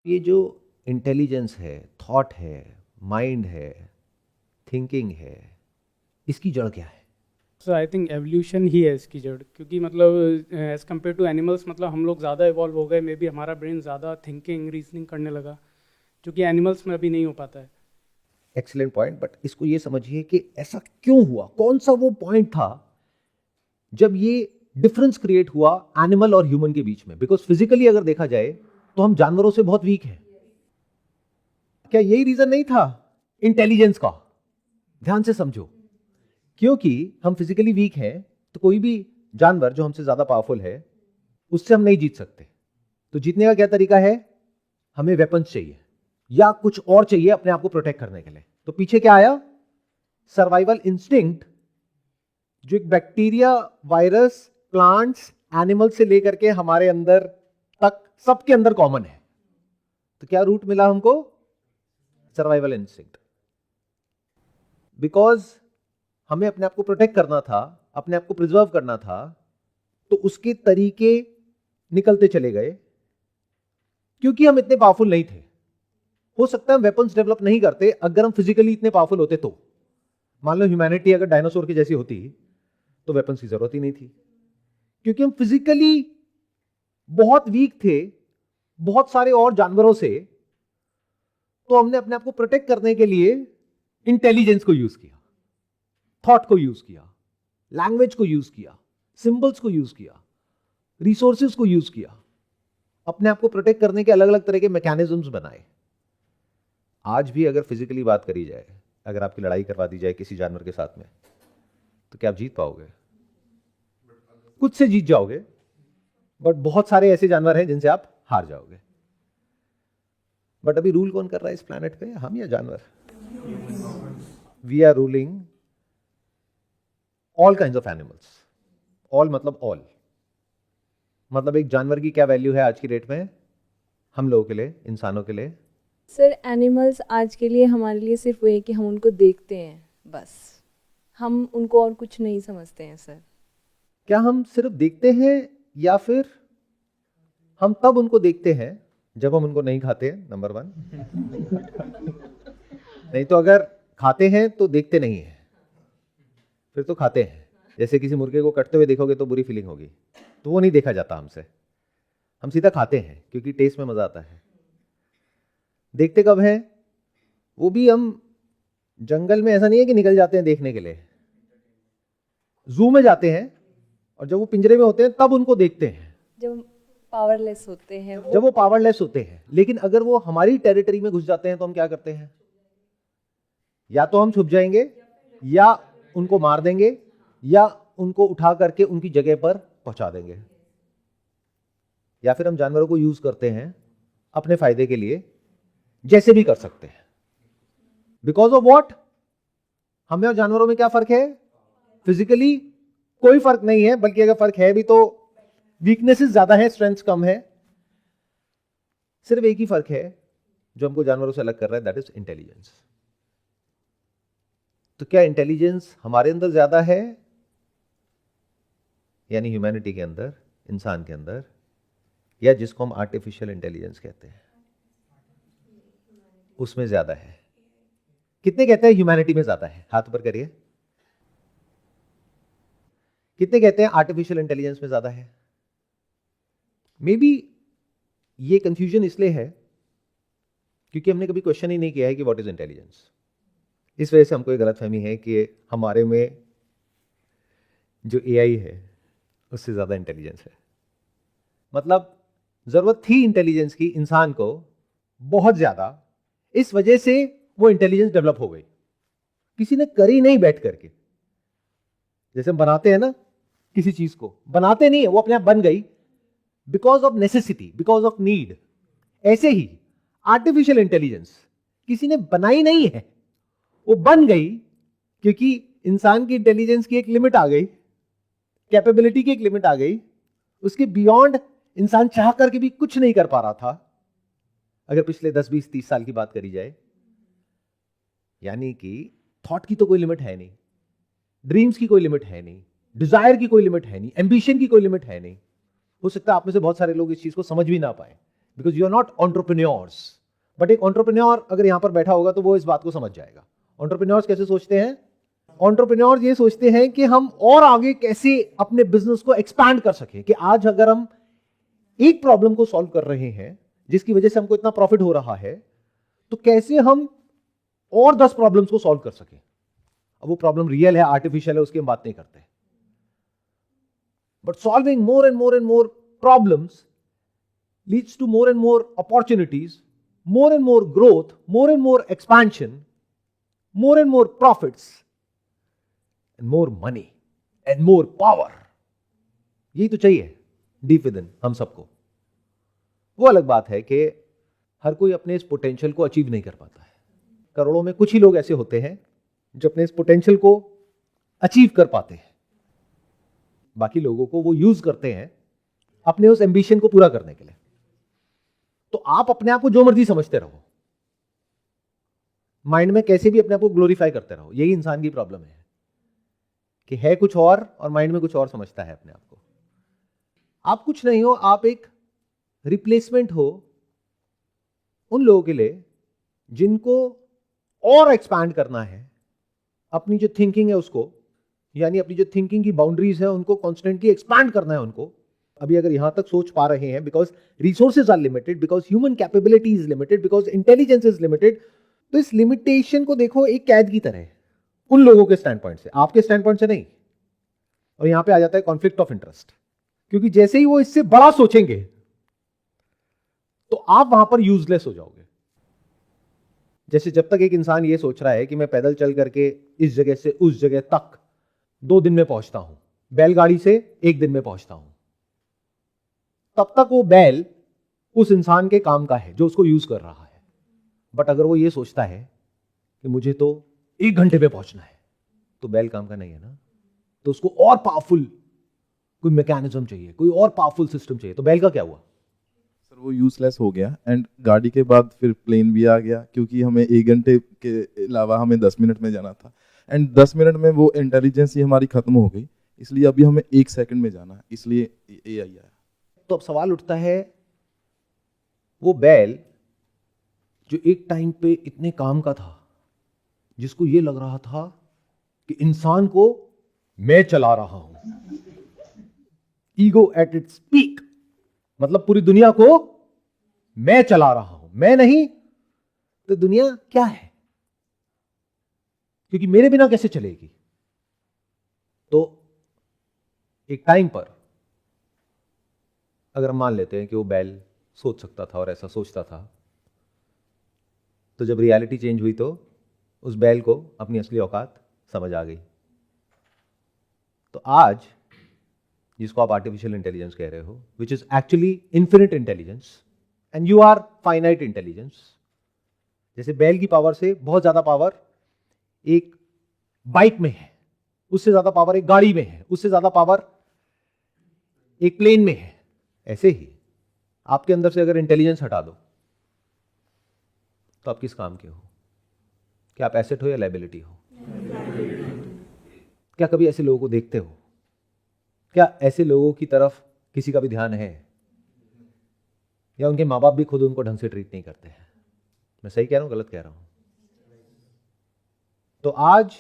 ये जो इंटेलिजेंस है, थॉट है, माइंड है, थिंकिंग है, इसकी जड़ क्या है? सो आई थिंक एवोल्यूशन ही है इसकी जड़, क्योंकि मतलब एज कम्पेयर टू एनिमल्स मतलब हम लोग ज़्यादा इवॉल्व हो गए, मे बी हमारा ब्रेन ज़्यादा थिंकिंग रीजनिंग करने लगा, जो कि एनिमल्स में अभी नहीं हो पाता है। एक्सीलेंट पॉइंट, बट इसको ये समझिए कि ऐसा क्यों हुआ, कौन सा वो पॉइंट था जब ये डिफरेंस क्रिएट हुआ एनिमल और ह्यूमन के बीच में? बिकॉज फिजिकली अगर देखा जाए तो हम जानवरों से बहुत वीक हैं। क्या यही रीजन नहीं था इंटेलिजेंस का? ध्यान से समझो, क्योंकि हम फिजिकली वीक हैं तो कोई भी जानवर जो हमसे ज्यादा पावरफुल है उससे हम नहीं जीत सकते। तो जीतने का क्या तरीका है? हमें वेपन्स चाहिए या कुछ और चाहिए अपने आप को प्रोटेक्ट करने के लिए। तो पीछे क्या आया? सर्वाइवल इंस्टिंक्ट, जो एक बैक्टीरिया, वायरस, प्लांट्स, एनिमल से लेकर के हमारे अंदर तक सबके अंदर कॉमन है। तो क्या रूट मिला हमको? Survival instinct. बिकॉज हमें अपने आप को प्रोटेक्ट करना था, अपने आप को प्रिजर्व करना था, तो उसके तरीके निकलते चले गए, क्योंकि हम इतने पावरफुल नहीं थे। हो सकता है हम वेपन्स डेवलप नहीं करते अगर हम फिजिकली इतने पावरफुल होते तो। मान लो ह्यूमैनिटी अगर डायनासोर की जैसी होती तो वेपन्स की जरूरत ही नहीं थी, क्योंकि हम फिजिकली बहुत वीक थे बहुत सारे और जानवरों से। तो हमने अपने आप को प्रोटेक्ट करने के लिए इंटेलिजेंस को यूज किया, थॉट को यूज किया, लैंग्वेज को यूज किया, सिंबल्स को यूज किया, रिसोर्सेज को यूज किया, अपने आप को प्रोटेक्ट करने के अलग अलग तरह के मैकेनिज्म्स बनाए। आज भी अगर फिजिकली बात करी जाए, अगर आपकी लड़ाई करवा दी जाए किसी जानवर के साथ में, तो क्या आप जीत पाओगे? कुछ से जीत जाओगे, बट बहुत सारे ऐसे जानवर हैं जिनसे आप हार जाओगे। बट अभी रूल कौन कर रहा है इस प्लैनेट पे, हम या जानवर? We are ruling all kinds of animals. All मतलब ऑल, मतलब एक जानवर की क्या वैल्यू है आज की डेट में हम लोगों के लिए, इंसानों के लिए? सर एनिमल्स आज के लिए हमारे लिए सिर्फ वो है कि हम उनको देखते हैं, बस हम उनको और कुछ नहीं समझते हैं सर। क्या हम सिर्फ देखते हैं, या फिर हम तब उनको देखते हैं जब हम उनको नहीं खाते हैं? नंबर 1। नहीं तो अगर खाते हैं तो देखते नहीं है, फिर तो खाते हैं। जैसे किसी मुर्गे को कटते हुए देखोगे तो बुरी फीलिंग होगी, तो वो नहीं देखा जाता हमसे, हम सीधा खाते हैं क्योंकि टेस्ट में मजा आता है। देखते कब है? वो भी हम जंगल में ऐसा नहीं है कि निकल जाते हैं देखने के लिए, जू में जाते हैं, और जब वो पिंजरे में होते हैं तब उनको देखते हैं, जब पावरलेस होते हैं जब वो पावरलेस होते हैं। लेकिन अगर वो हमारी टेरिटरी में घुस जाते हैं तो हम क्या करते हैं? या तो हम छुप जाएंगे, या उनको मार देंगे, या उनको उठा करके उनकी जगह पर पहुंचा देंगे, या फिर हम जानवरों को यूज करते हैं अपने फायदे के लिए, जैसे भी कर सकते हैं। Because of what? हमें और जानवरों में क्या फर्क है? फिजिकली कोई फर्क नहीं है, बल्कि अगर फर्क है भी तो वीकनेसेस ज्यादा है, स्ट्रेंथ कम है। सिर्फ एक ही फर्क है जो हमको जानवरों से अलग कर रहा है, दैट इज इंटेलिजेंस। तो क्या इंटेलिजेंस हमारे अंदर ज्यादा है, यानी ह्यूमैनिटी के अंदर, इंसान के अंदर, या जिसको हम आर्टिफिशियल इंटेलिजेंस कहते हैं उसमें ज्यादा है? कितने कहते हैं ह्यूमैनिटी में ज्यादा है? हाथ ऊपर करिए। कितने कहते हैं आर्टिफिशियल इंटेलिजेंस में ज्यादा है? मे बी ये कंफ्यूजन इसलिए है क्योंकि हमने कभी क्वेश्चन ही नहीं किया है कि व्हाट इज इंटेलिजेंस। इस वजह से हमको ये गलतफहमी है कि हमारे में जो एआई है उससे ज्यादा इंटेलिजेंस है। मतलब जरूरत थी इंटेलिजेंस की इंसान को बहुत ज्यादा, इस वजह से वो इंटेलिजेंस डेवलप हो गई। किसी ने करी नहीं बैठ करके। जैसे हम बनाते हैं ना किसी चीज को, बनाते नहीं है, वो अपने आप बन गई because of necessity, because of need. ऐसे ही आर्टिफिशियल इंटेलिजेंस किसी ने बनाई नहीं है, वो बन गई क्योंकि इंसान की इंटेलिजेंस की एक लिमिट आ गई, कैपेबिलिटी की एक लिमिट आ गई, उसके बियॉन्ड इंसान चाह करके भी कुछ नहीं कर पा रहा था। अगर पिछले 10, 20, 30 साल की बात करी जाए, यानी कि थॉट की तो कोई लिमिट है नहीं, ड्रीम्स की कोई लिमिट है नहीं, डिजायर की कोई लिमिट है नहीं, एम्बिशन की कोई लिमिट है नहीं। हो सकता है आप में से बहुत सारे लोग इस चीज को समझ भी ना पाए because you are not entrepreneurs. But एक एंटरप्रेन्योर अगर यहां पर बैठा होगा तो वो इस बात को समझ जाएगा. एंटरप्रेन्योर्स कैसे सोचते हैं? एंटरप्रेन्योर्स ये सोचते हैं कि हम और आगे कैसे अपने बिजनेस को एक्सपैंड कर सकें. कि आज अगर हम एक प्रॉब्लम को सॉल्व कर रहे हैं जिसकी वजह से हमको इतना प्रॉफिट हो रहा है, तो कैसे हम और 10 प्रॉब्लम्स को सॉल्व कर सकें. अब वो प्रॉब्लम रियल है, आर्टिफिशियल है, उसकी हम बात नहीं करते. But solving more and more and more problems leads to more and more opportunities, more and more growth, more and more expansion, more and more profits, and more money, and more power. यही तो चाहिए deep with in हम सबको. वो अलग बात है कि हर कोई अपने इस पोटेंशियल को अचीव नहीं कर पाता है. करोड़ों में कुछ ही लोग ऐसे होते हैं जो अपने इस पोटेंशियल को अचीव कर पाते हैं. बाकी लोगों को वो यूज करते हैं अपने उस एम्बिशन को पूरा करने के लिए. तो आप अपने आप को जो मर्जी समझते रहो, माइंड में कैसे भी अपने आप को ग्लोरीफाई करते रहो. यही इंसान की प्रॉब्लम है कि है कुछ और माइंड में कुछ और समझता है अपने आप को. आप कुछ नहीं हो, आप एक रिप्लेसमेंट हो उन लोगों के लिए जिनको और एक्सपैंड करना है. अपनी जो थिंकिंग है उसको, यानी अपनी जो थिंकिंग की बाउंड्रीज है उनको कॉन्स्टेंटली एक्सपैंड करना है उनको. अभी अगर यहां तक सोच पा रहे हैं, because resources are limited, because human capability is limited, because intelligence is limited. तो इस लिमिटेशन को देखो एक कैद की तरह है उन लोगों के स्टैंड पॉइंट से, आपके स्टैंड पॉइंट से नहीं. और यहां पे आ जाता है कॉन्फ्लिक्ट ऑफ इंटरेस्ट, क्योंकि जैसे ही वो इससे बड़ा सोचेंगे तो आप वहां पर यूजलेस हो जाओगे. जैसे जब तक एक इंसान ये सोच रहा है कि मैं पैदल चल करके इस जगह से उस जगह तक 2 दिन में पहुंचता हूं, बैलगाड़ी से 1 दिन में पहुंचता हूं, तब तक वो बैल उस इंसान के काम का है जो उसको यूज कर रहा है. बट अगर वो ये सोचता है कि मुझे तो 1 घंटे में पहुंचना है, तो बैल काम का नहीं है ना. तो उसको और पावरफुल कोई मैकेनिज्म चाहिए, कोई और पावरफुल सिस्टम चाहिए. तो बैल का क्या हुआ? सर वो यूजलेस हो गया. एंड गाड़ी के बाद फिर प्लेन भी आ गया, क्योंकि हमें 1 घंटे के अलावा हमें 10 मिनट में जाना था. एंड 10 मिनट में वो इंटेलिजेंस ही हमारी खत्म हो गई, इसलिए अभी हमें 1 सेकंड में जाना है, इसलिए AI आया. तो अब सवाल उठता है, वो बैल जो एक टाइम पे इतने काम का था, जिसको ये लग रहा था कि इंसान को मैं चला रहा हूं, ईगो एट इट्स पीक, मतलब पूरी दुनिया को मैं चला रहा हूं, मैं नहीं तो दुनिया क्या है, क्योंकि मेरे बिना कैसे चलेगी. तो एक टाइम पर अगर हम मान लेते हैं कि वो बैल सोच सकता था और ऐसा सोचता था, तो जब रियलिटी चेंज हुई तो उस बैल को अपनी असली औकात समझ आ गई. तो आज जिसको आप आर्टिफिशियल इंटेलिजेंस कह रहे हो, which is actually infinite intelligence and you are finite intelligence. जैसे बैल की पावर से बहुत ज्यादा पावर एक बाइक में है, उससे ज्यादा पावर एक गाड़ी में है, उससे ज्यादा पावर एक प्लेन में है. ऐसे ही आपके अंदर से अगर इंटेलिजेंस हटा दो तो आप किस काम के हो? क्या आप एसेट हो या लायबिलिटी हो? क्या कभी ऐसे लोगों को देखते हो? क्या ऐसे लोगों की तरफ किसी का भी ध्यान है? या उनके माँ बाप भी खुद उनको ढंग से ट्रीट नहीं करते हैं? मैं सही कह रहा हूं, गलत कह रहा हूं? तो आज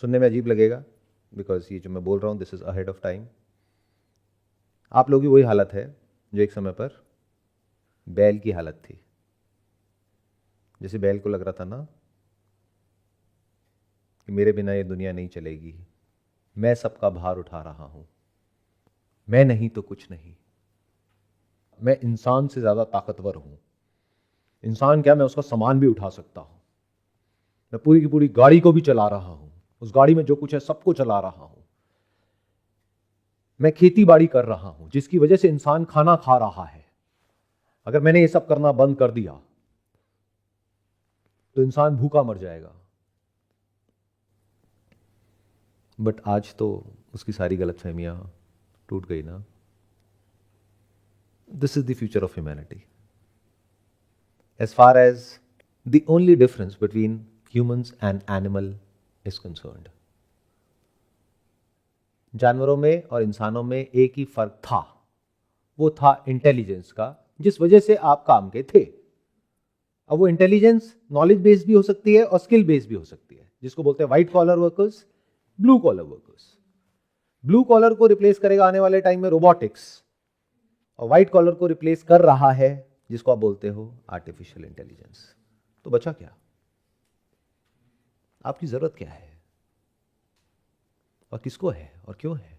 सुनने में अजीब लगेगा, बिकॉज ये जो मैं बोल रहा हूं this is ahead of time. आप लोगों की वही हालत है जो एक समय पर बैल की हालत थी. जैसे बैल को लग रहा था ना कि मेरे बिना ये दुनिया नहीं चलेगी, मैं सबका भार उठा रहा हूं, मैं नहीं तो कुछ नहीं, मैं इंसान से ज्यादा ताकतवर हूं. इंसान क्या, मैं उसका सामान भी उठा सकता हूं, मैं पूरी की पूरी गाड़ी को भी चला रहा हूं, उस गाड़ी में जो कुछ है सबको चला रहा हूं, मैं खेती बाड़ी कर रहा हूं जिसकी वजह से इंसान खाना खा रहा है. अगर मैंने ये सब करना बंद कर दिया तो इंसान भूखा मर जाएगा. बट आज तो उसकी सारी गलतफहमियां टूट गई ना. This is the future of humanity. As far as the only difference between humans and animal is concerned, जानवरों में और इंसानों में एक ही फर्क था, वो था इंटेलिजेंस का, जिस वजह से आप काम के थे। अब वो इंटेलिजेंस नॉलेज बेस्ड भी हो सकती है और स्किल बेस्ड भी हो सकती है, जिसको बोलते हैं white collar workers, blue collar workers. Blue collar को रिप्लेस करेगा आने वाले टाइम में रोबोटिक्स, और व्हाइट कॉलर को रिप्लेस कर रहा है जिसको आप बोलते हो आर्टिफिशियल इंटेलिजेंस। तो बचा क्या? आपकी जरूरत क्या है और किसको है और क्यों है?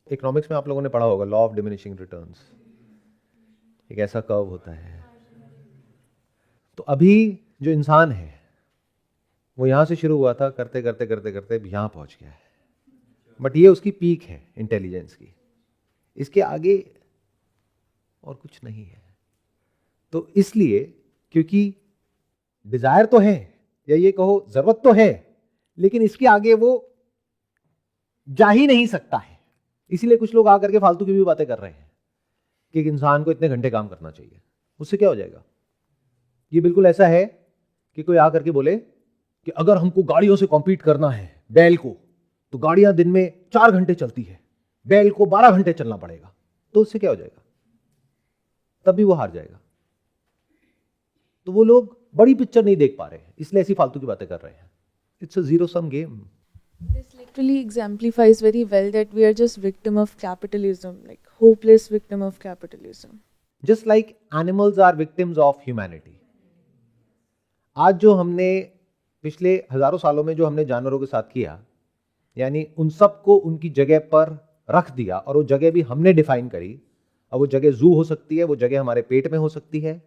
इकोनॉमिक्स में आप लोगों ने पढ़ा होगा लॉ ऑफ डिमिनिशिंग रिटर्न्स, एक ऐसा कर्व होता है। तो अभी जो इंसान है वो यहां से शुरू हुआ था, करते करते करते करते यहां पहुंच गया है, बट ये उसकी पीक है इंटेलिजेंस की। इसके आगे और कुछ नहीं है। तो इसलिए क्योंकि डिजायर तो है, या ये कहो जरूरत तो है, लेकिन इसके आगे वो जा ही नहीं सकता है। इसीलिए कुछ लोग आकर के फालतू की भी बातें कर रहे हैं कि एक इंसान को इतने घंटे काम करना चाहिए। उससे क्या हो जाएगा? ये बिल्कुल ऐसा है कि कोई आकर के बोले कि अगर हमको गाड़ियों से कॉम्पीट करना है बैल को, तो गाड़ियां दिन में 4 घंटे चलती है, बैल को 12 घंटे चलना पड़ेगा। तो उससे क्या हो जाएगा? तब भी वो हार जाएगा। तो वो लोग बड़ी पिक्चर नहीं देख पा रहे हैं, इसलिए ऐसी फालतू की बातें कर रहे हैं। It's a zero sum game. This literally exemplifies very well that we are just victim of capitalism, like hopeless victim of capitalism. Just like animals are victims of humanity. आज जो हमने पिछले हजारों सालों में जो हमने जानवरों के साथ किया, यानी उन सबको उनकी जगह पर रख दिया, और वो जगह भी हमने डिफाइन करी। अब वो जगह जू हो सकती है, वो जगह हमारे पेट में हो सकती है,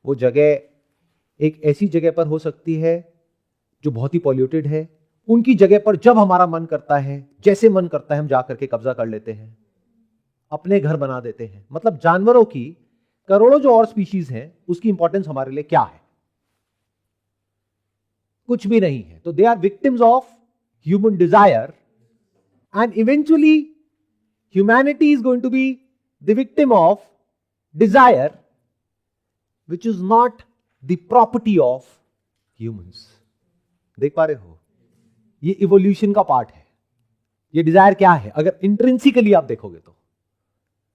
वो जगह एक ऐसी जगह पर हो सकती है जो बहुत ही पॉल्यूटेड है। उनकी जगह पर जब हमारा मन करता है, जैसे मन करता है, हम जाकर के कब्जा कर लेते हैं, अपने घर बना देते हैं। मतलब जानवरों की करोड़ों जो और स्पीशीज हैं, उसकी इंपॉर्टेंस हमारे लिए क्या है? कुछ भी नहीं है। तो they are victims of human desire, and eventually humanity is going to be the victim of desire which is not the property of humans. देख पा रहे हो? ये इवोल्यूशन का पार्ट है। ये डिजायर क्या है? अगर इंट्रिंसिकली आप देखोगे तो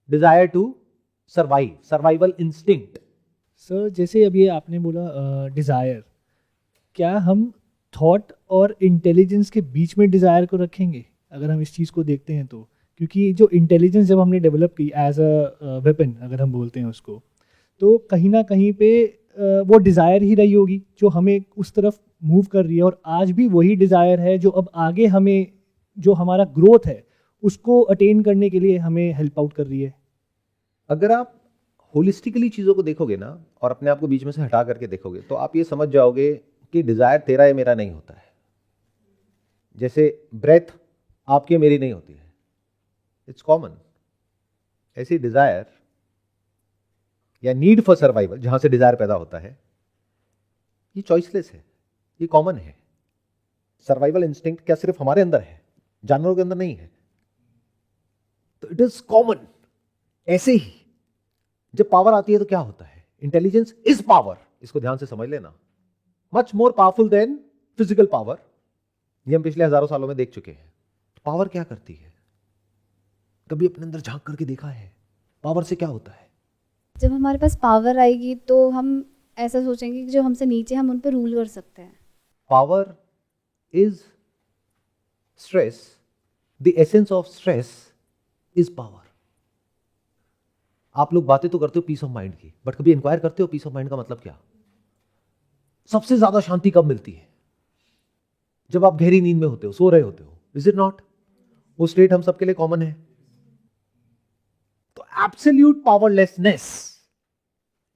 desire to survive, survival instinct. Sir जैसे अभी आपने बोला डिज़ायर, क्या हम थॉट और इंटेलिजेंस के बीच में डिज़ायर को रखेंगे अगर हम इस चीज़ को देखते हैं तो? क्योंकि जो इंटेलिजेंस जब हमने डेवलप की एज अ वेपन, अगर हम बोलते हैं उसको, तो कहीं ना कहीं पे वो डिज़ायर ही रही होगी जो हमें उस तरफ मूव कर रही है, और आज भी वही डिज़ायर है जो अब आगे हमें, जो हमारा ग्रोथ है उसको अटेन करने के लिए हमें हेल्प आउट कर रही है। अगर आप होलिस्टिकली चीजों को देखोगे ना, और अपने आप को बीच में से हटा करके देखोगे, तो आप ये समझ जाओगे कि डिजायर तेरा या मेरा नहीं होता है। जैसे ब्रेथ आपकी मेरी नहीं होती है, इट्स कॉमन। ऐसी डिजायर या नीड फॉर सर्वाइवल, जहां से डिजायर पैदा होता है, ये चॉइसलेस है, ये कॉमन है। सर्वाइवल इंस्टिंक्ट क्या सिर्फ हमारे अंदर है, जानवरों के अंदर नहीं है? तो इट इज कॉमन। ऐसे ही जब पावर आती है तो क्या होता है? Intelligence is power. इसको ध्यान से समझ लेना। Much more powerful than physical power. ये हम पिछले हजारों सालों में देख चुके हैं। पावर क्या करती है? कभी अपने अंदर झांक करके देखा है पावर से क्या होता है? जब हमारे पास पावर आएगी तो हम ऐसा सोचेंगे कि जो हमसे नीचे, हम उन पर रूल कर सकते हैं। Power is stress. The essence of stress is power. आप लोग बातें तो करते हो पीस ऑफ माइंड की, बट कभी इंक्वायर करते हो पीस ऑफ माइंड का मतलब क्या? सबसे ज्यादा शांति कब मिलती है? जब आप गहरी नींद में होते हो, सो रहे होते हो। Is it not? वो स्टेट हम सबके लिए कॉमन है। तो एब्सोल्यूट पावरलेसनेस,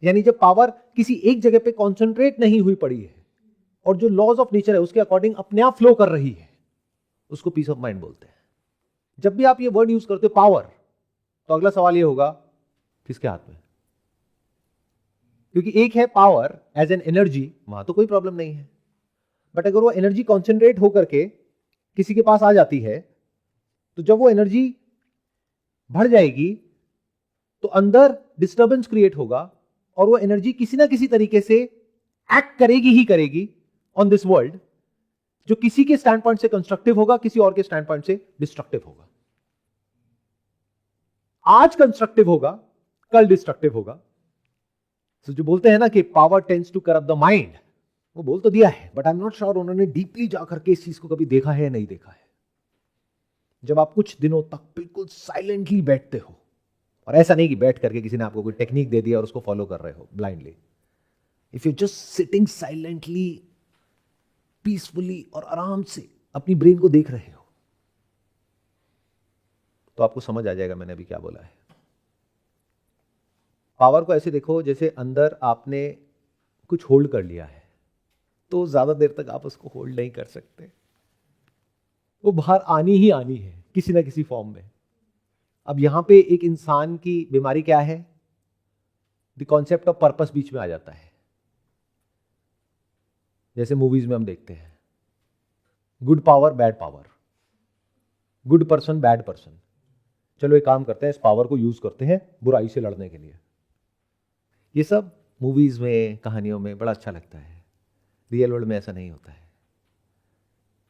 यानी जब पावर किसी एक जगह पे कॉन्सेंट्रेट नहीं हुई पड़ी है और जो लॉज ऑफ नेचर है उसके अकॉर्डिंग अपने आप फ्लो कर रही है, उसको पीस ऑफ माइंड बोलते हैं। जब भी आप ये वर्ड यूज करते हो पावर, तो अगला सवाल ये होगा किसके हाथ में? क्योंकि एक है पावर एज एन एनर्जी, वहां तो कोई प्रॉब्लम नहीं है। बट अगर वो एनर्जी कॉन्सेंट्रेट होकर के किसी के पास आ जाती है, तो जब वो एनर्जी बढ़ जाएगी तो अंदर डिस्टर्बेंस क्रिएट होगा, और वो एनर्जी किसी ना किसी तरीके से एक्ट करेगी ही करेगी ऑन दिस वर्ल्ड, जो किसी के स्टैंड पॉइंट से कंस्ट्रक्टिव होगा, किसी और के स्टैंड पॉइंट से डिस्ट्रक्टिव होगा। आज कंस्ट्रक्टिव होगा, कल डिस्ट्रक्टिव होगा। तो जो बोलते हैं ना कि power tends to corrupt the mind, वो बोल तो दिया है, but I am not sure उन्होंने डीपली जाकर के इस चीज को कभी देखा है या नहीं देखा है। जब आप कुछ दिनों तक बिल्कुल साइलेंटली बैठते हो, और ऐसा नहीं कि बैठ करके किसी ने आपको कोई टेक्निक दे दिया और उसको फॉलो कर रहे हो blindly, if you just sitting silently, peacefully और आराम से अपनी ब्रेन को देख रहे हो, तो आपको समझ आ जाएगा मैंने अभी क्या बोला है। पावर को ऐसे देखो जैसे अंदर आपने कुछ होल्ड कर लिया है, तो ज्यादा देर तक आप उसको होल्ड नहीं कर सकते, वो बाहर आनी ही आनी है किसी ना किसी फॉर्म में। अब यहां पे एक इंसान की बीमारी क्या है? द कॉन्सेप्ट ऑफ पर्पस बीच में आ जाता है। जैसे मूवीज में हम देखते हैं, good power bad power, good person bad person. चलो एक काम करते हैं, इस पावर को यूज करते हैं बुराई से लड़ने के लिए। ये सब मूवीज में, कहानियों में बड़ा अच्छा लगता है। रियल वर्ल्ड में ऐसा नहीं होता है।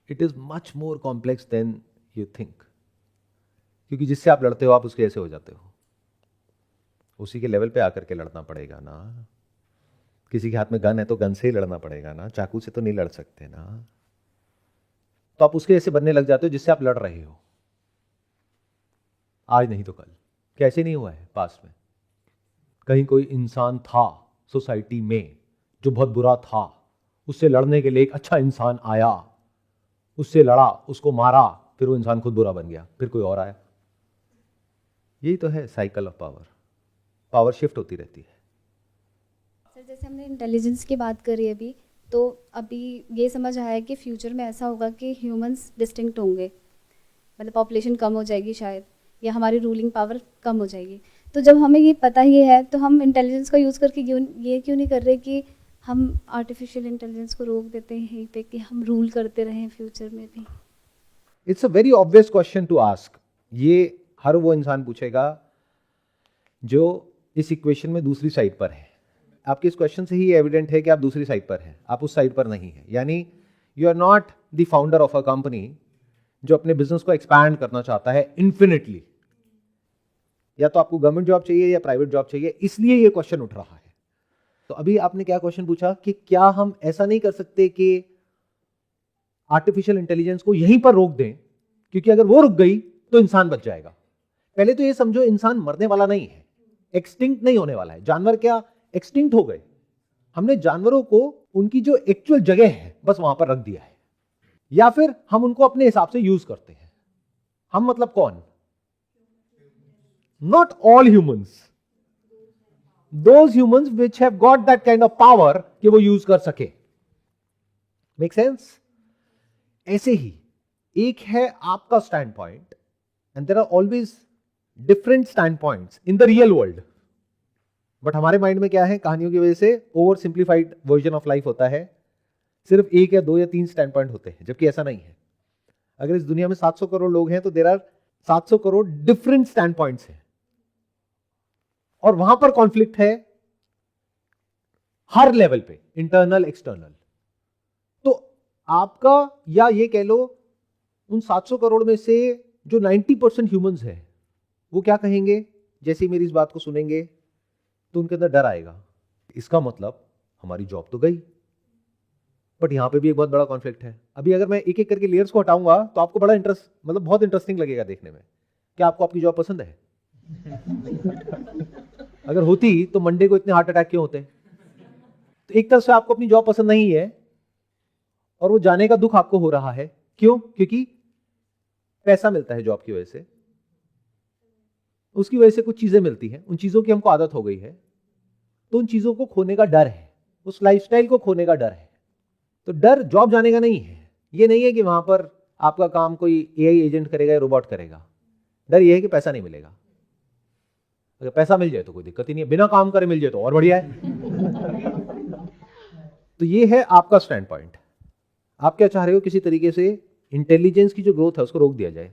It is much more complex than you think, क्योंकि जिससे आप लड़ते हो आप उसके ऐसे हो जाते हो। उसी के लेवल पे आकर के लड़ना पड़ेगा ना। किसी के हाथ में गन है तो गन से ही लड़ना पड़ेगा ना, चाकू से तो नहीं लड़ सकते ना। तो आप उसके ऐसे बनने लग जाते हो जिससे आप लड़ रहे हो, आज नहीं तो कल। कैसे नहीं हुआ है पास्ट में? कहीं कोई इंसान था सोसाइटी में जो बहुत बुरा था, उससे लड़ने के लिए एक अच्छा इंसान आया, उससे लड़ा, उसको मारा, फिर वो इंसान खुद बुरा बन गया, फिर कोई और आया। यही तो है cycle of power. Power shift होती रहती है। सर जैसे हमने इंटेलिजेंस की बात करी अभी, तो अभी ये समझ आया कि फ्यूचर में ऐसा होगा कि ह्यूमंस डिस्टिंक्ट होंगे, मतलब पॉपुलेशन कम हो जाएगी शायद, या हमारी रूलिंग पावर कम हो जाएगी। तो जब हमें ये पता ही है तो हम इंटेलिजेंस का यूज़ करके ये क्यों नहीं कर रहे कि हम आर्टिफिशियल इंटेलिजेंस को रोक देते हैं यहीं पे, कि हम रूल करते रहें फ्यूचर में भी? It's a very obvious question to ask. ये हर वो इंसान पूछेगा जो इस इक्वेशन में दूसरी साइड पर है। आपके इस क्वेश्चन से ही एविडेंट है कि आप दूसरी साइड पर हैं, आप उस साइड पर नहीं है। यानी you are not the founder of a company जो अपने बिजनेस को एक्सपैंड करना चाहता है इन्फिनिटली। या तो आपको गवर्नमेंट जॉब चाहिए या प्राइवेट जॉब चाहिए, इसलिए ये क्वेश्चन उठ रहा है। तो अभी आपने क्या क्वेश्चन पूछा कि क्या हम ऐसा नहीं कर सकते कि आर्टिफिशियल इंटेलिजेंस को यहीं पर रोक दें, क्योंकि अगर वो रुक गई तो इंसान बच जाएगा। पहले तो ये समझो, इंसान मरने वाला नहीं है, एक्सटिंक्ट नहीं होने वाला है। जानवर क्या एक्सटिंक्ट हो गए? हमने जानवरों को उनकी जो एक्चुअल जगह है बस वहां पर रख दिया है, या फिर हम उनको अपने हिसाब से यूज करते हैं। हम मतलब कौन? Not all humans, those humans which have got that kind of power कि वो यूज कर सके। Make sense? ऐसे ही एक है आपका stand point, and there are always different stand points in the real world. But हमारे माइंड में क्या है, कहानियों की वजह से over simplified version of life होता है, सिर्फ एक या दो या तीन स्टैंड पॉइंट होते हैं, जबकि ऐसा नहीं है। अगर इस दुनिया में 700 करोड़ लोग हैं तो there are 700 crore different stand points हैं, और वहां पर कॉन्फ्लिक्ट है हर लेवल पे, इंटरनल एक्सटर्नल। तो आपका, या ये कह लो उन 700 करोड़ में से जो 90% ह्यूमंस हैं, वो क्या कहेंगे जैसे ही मेरी इस बात को सुनेंगे? तो उनके अंदर डर आएगा, इसका मतलब हमारी जॉब तो गई। बट यहां पे भी एक बहुत बड़ा कॉन्फ्लिक्ट है। अभी अगर मैं एक एक करके लेयर्स को हटाऊंगा तो आपको बड़ा इंटरेस्ट, मतलब बहुत इंटरेस्टिंग लगेगा देखने में। क्या आपको आपकी जॉब पसंद है? अगर होती तो मंडे को इतने हार्ट अटैक क्यों होते? तो एक तरफ से आपको अपनी जॉब पसंद नहीं है और वो जाने का दुख आपको हो रहा है। क्यों? क्योंकि पैसा मिलता है जॉब की वजह से, उसकी वजह से कुछ चीजें मिलती हैं, उन चीजों की हमको आदत हो गई है, तो उन चीजों को खोने का डर है, उस लाइफस्टाइल को खोने का डर है। तो डर जॉब जाने का नहीं है। ये नहीं है कि वहां पर आपका काम कोई एआई एजेंट करेगा या रोबोट करेगा। डर ये है कि पैसा नहीं मिलेगा। अगर पैसा मिल जाए तो कोई दिक्कत ही नहीं है, बिना काम करे मिल जाए तो और बढ़िया है। तो ये है आपका स्टैंड पॉइंट। आप क्या चाह रहे हो? किसी तरीके से इंटेलिजेंस की जो ग्रोथ है उसको रोक दिया जाए,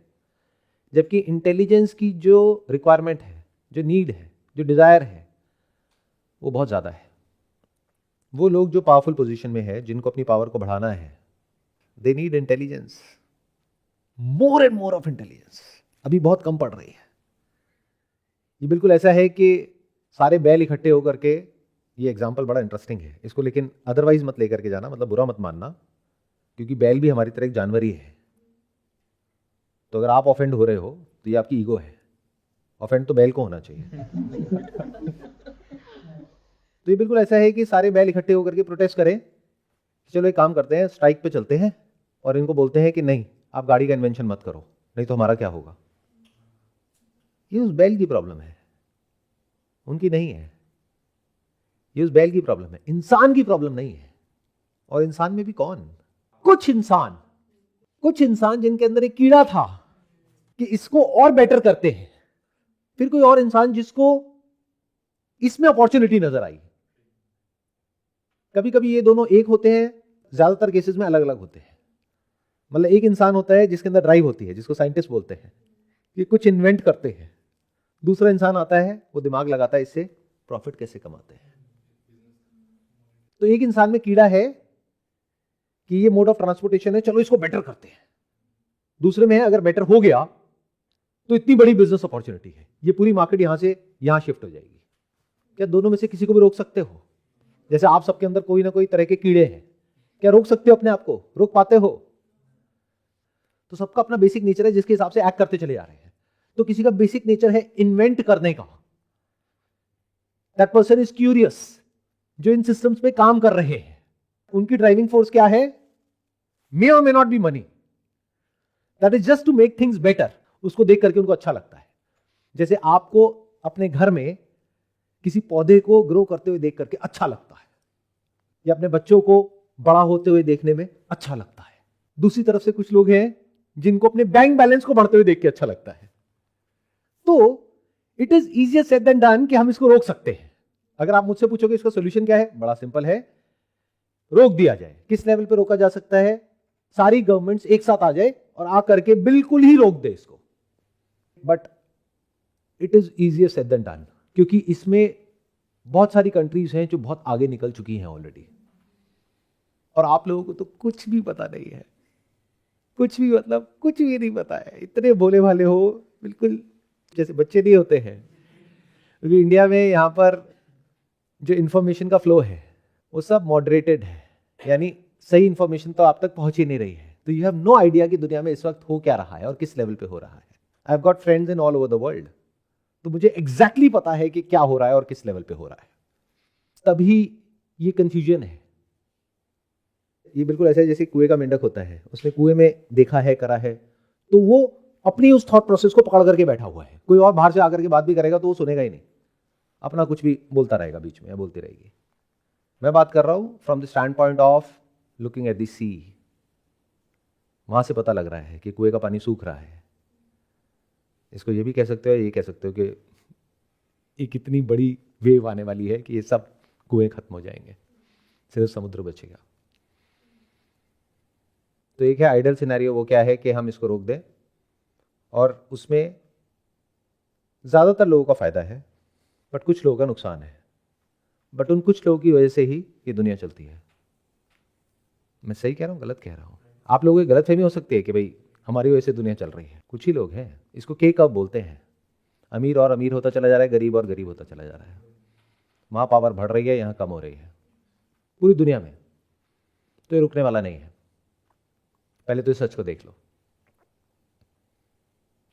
जबकि इंटेलिजेंस की जो रिक्वायरमेंट है, जो नीड है, जो डिजायर है, वो बहुत ज्यादा है। वो लोग जो पावरफुल पोजीशन में है, जिनको अपनी पावर को बढ़ाना है, they need intelligence, more and more of intelligence. अभी बहुत कम पड़ रही है। ये बिल्कुल ऐसा है कि सारे बैल इकट्ठे होकर के, ये एग्जाम्पल बड़ा इंटरेस्टिंग है इसको, लेकिन अदरवाइज मत लेकर के जाना, मतलब बुरा मत मानना, क्योंकि बैल भी हमारी तरह एक जानवर ही है। तो अगर आप ऑफेंड हो रहे हो तो ये आपकी ईगो है, ऑफेंड तो बैल को होना चाहिए। तो ये बिल्कुल ऐसा है कि सारे बैल इकट्ठे होकर के प्रोटेस्ट करें, चलो एक काम करते हैं, स्ट्राइक पे चलते हैं और इनको बोलते हैं कि नहीं, आप गाड़ी का इन्वेंशन मत करो, नहीं तो हमारा क्या होगा। ये उस बैल की प्रॉब्लम है, उनकी नहीं है। ये उस बैल की प्रॉब्लम है, इंसान की प्रॉब्लम नहीं है। और इंसान में भी कौन, कुछ इंसान जिनके अंदर एक कीड़ा था कि इसको और बेटर करते हैं, फिर कोई और इंसान जिसको इसमें अपॉर्चुनिटी नजर आई। कभी कभी ये दोनों एक होते हैं, ज्यादातर केसेस में अलग अलग होते हैं। मतलब एक इंसान होता है जिसके अंदर ड्राइव होती है, जिसको साइंटिस्ट बोलते हैं, कि कुछ इन्वेंट करते हैं। दूसरा इंसान आता है, वो दिमाग लगाता है इससे प्रॉफिट कैसे कमाते हैं। तो एक इंसान में कीड़ा है कि ये मोड ऑफ ट्रांसपोर्टेशन है, चलो इसको बेटर करते हैं। दूसरे में है अगर बेटर हो गया तो इतनी बड़ी बिजनेस अपॉर्चुनिटी है, ये पूरी मार्केट यहां से यहां शिफ्ट हो जाएगी। क्या दोनों में से किसी को भी रोक सकते हो? जैसे आप सबके अंदर कोई ना कोई तरह के कीड़े हैं, क्या रोक सकते हो अपने आप को? रोक पाते हो? तो सबका अपना बेसिक नेचर है जिसके हिसाब से एक्ट करते चले जा रहे हैं। तो किसी का बेसिक नेचर है इन्वेंट करने का, दैट पर्सन इज क्यूरियस। जो इन सिस्टम्स में काम कर रहे हैं उनकी ड्राइविंग फोर्स क्या है? मे और may not be money, that is just to make things better. उसको देख करके उनको अच्छा लगता है। जैसे आपको अपने घर में किसी पौधे को ग्रो करते हुए देख करके अच्छा लगता है, या अपने बच्चों को बड़ा होते हुए देखने में अच्छा लगता है। दूसरी तरफ से कुछ लोग हैं जिनको अपने बैंक बैलेंस को बढ़ते हुए देख के अच्छा लगता है। तो it is easier said than done कि हम इसको रोक सकते हैं। अगर आप मुझसे पूछोगे इसका सोल्यूशन क्या है, बड़ा सिंपल है, रोक दिया जाए। किस लेवल पे रोका जा सकता है? सारी गवर्नमेंट्स एक साथ आ जाए और आ करके बिल्कुल ही रोक दे इसको। But it is easier said than done, क्योंकि इसमें बहुत सारी कंट्रीज हैं जो बहुत आगे निकल चुकी हैं ऑलरेडी, और आप लोगों को तो कुछ भी पता नहीं है, कुछ भी, मतलब कुछ भी नहीं पता है। इतने भोले भाले हो, बिल्कुल जैसे बच्चे नहीं होते हैं। क्योंकि इंडिया में यहाँ पर जो इंफॉर्मेशन का फ्लो है वो सब मॉडरेटेड है, यानी सही इंफॉर्मेशन तो आप तक पहुंच ही नहीं रही है। तो यू हैव नो आइडिया कि दुनिया में इस वक्त हो क्या रहा है और किस लेवल पे हो रहा है। I have got friends in all over the world, तो मुझे एग्जैक्टली पता है कि क्या हो रहा है और किस लेवल पे हो रहा है। तभी ये कंफ्यूजन है। ये बिल्कुल ऐसा है जैसे कुएं का मेंढक होता है, उसने कुएं में देखा है, करा है, तो वो अपनी उस थॉट प्रोसेस को पकड़ करके बैठा हुआ है। कोई और बाहर से आकर के बात भी करेगा तो वो सुनेगा ही नहीं, अपना कुछ भी बोलता रहेगा बीच में, या बोलती रहेगी। मैं बात कर रहा हूं from the standpoint of looking at the sea. वहां से पता लग रहा है कि कुएं का पानी सूख रहा है। इसको ये भी कह सकते हो, ये कह सकते हो कि ये कितनी बड़ी वेव आने वाली है कि ये सब कुएं खत्म हो जाएंगे, सिर्फ समुद्र बचेगा। तो एक है आइडल सिनेरियो, वो क्या है कि हम इसको रोक दें, और उसमें ज़्यादातर लोगों का फ़ायदा है, बट कुछ लोगों का नुकसान है। बट उन कुछ लोगों की वजह से ही ये दुनिया चलती है। मैं सही कह रहा हूँ, गलत कह रहा हूँ? आप लोगों की गलतफहमी हो सकती है कि भाई हमारी वजह से दुनिया चल रही है। कुछ ही लोग हैं, इसको के कब बोलते हैं। अमीर और अमीर होता चला जा रहा है, गरीब और गरीब होता चला जा रहा है। वहाँ पावर बढ़ रही है, यहाँ कम हो रही है, पूरी दुनिया में। तो ये रुकने वाला नहीं है। पहले तो इस सच को देख लो,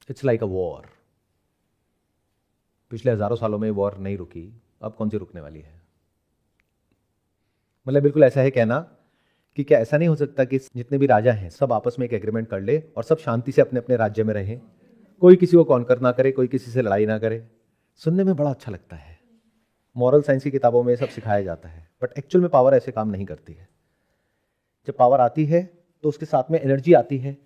इट्स लाइक अ वॉर। पिछले हजारों सालों में वॉर नहीं रुकी, अब कौन सी रुकने वाली है? मतलब बिल्कुल ऐसा है कहना कि क्या ऐसा नहीं हो सकता कि जितने भी राजा हैं सब आपस में एक एग्रीमेंट कर ले और सब शांति से अपने अपने राज्य में रहें, कोई किसी को कॉन्कर ना करे, कोई किसी से लड़ाई ना करे। सुनने में बड़ा अच्छा लगता है, मॉरल साइंस की किताबों में सब सिखाया जाता है, बट एक्चुअल में पावर ऐसे काम नहीं करती है। जब पावर आती है तो उसके साथ में एनर्जी आती है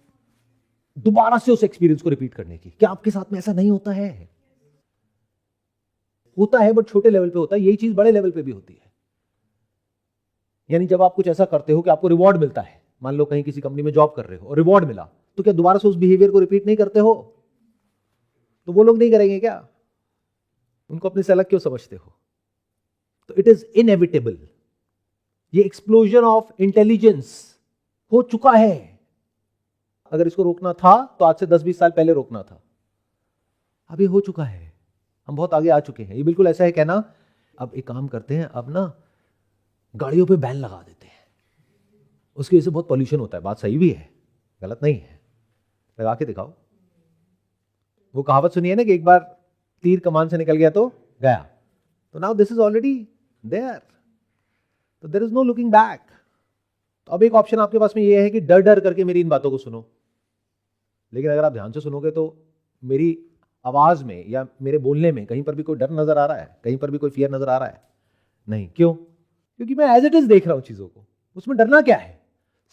दोबारा से उस एक्सपीरियंस को रिपीट करने की। क्या आपके साथ में ऐसा नहीं होता है? होता है, बट छोटे लेवल पे होता है। यही चीज बड़े लेवल पे भी होती है। यानी जब आप कुछ ऐसा करते हो कि आपको रिवॉर्ड मिलता है, मान लो कहीं किसी कंपनी में जॉब कर रहे हो और रिवॉर्ड मिला, तो क्या दोबारा से उस बिहेवियर को रिपीट नहीं करते हो? तो वो लोग नहीं करेंगे क्या? उनको अपने से अलग क्यों समझते हो? तो इट इज इनएविटेबल। ये एक्सप्लोजन ऑफ इंटेलिजेंस हो चुका है। अगर इसको रोकना था तो आज से 10-20 साल पहले रोकना था। अभी हो चुका है। हम बहुत आगे आ चुके हैं। ये बिल्कुल ऐसा है कहना अब एक काम करते हैं, अब ना गाड़ियों पे बैन लगा देते हैं, उसकी वजह से बहुत पॉल्यूशन होता है। बात सही भी है, गलत नहीं है, लगा के दिखाओ। वो कहावत सुनी है ना कि एक बार तीर कमान से निकल गया तो गया। तो now this is already there, तो there is no looking back. तो अब एक ऑप्शन आपके पास में ये है कि डर डर करके मेरी इन बातों को सुनो, लेकिन अगर आप ध्यान से सुनोगे तो मेरी आवाज में या मेरे बोलने में कहीं पर भी कोई डर नजर आ रहा है, कहीं पर भी कोई फियर नजर आ रहा है? नहीं। क्यों? क्योंकि मैं एज इट इज देख रहा हूं चीजों को। उसमें डरना क्या है?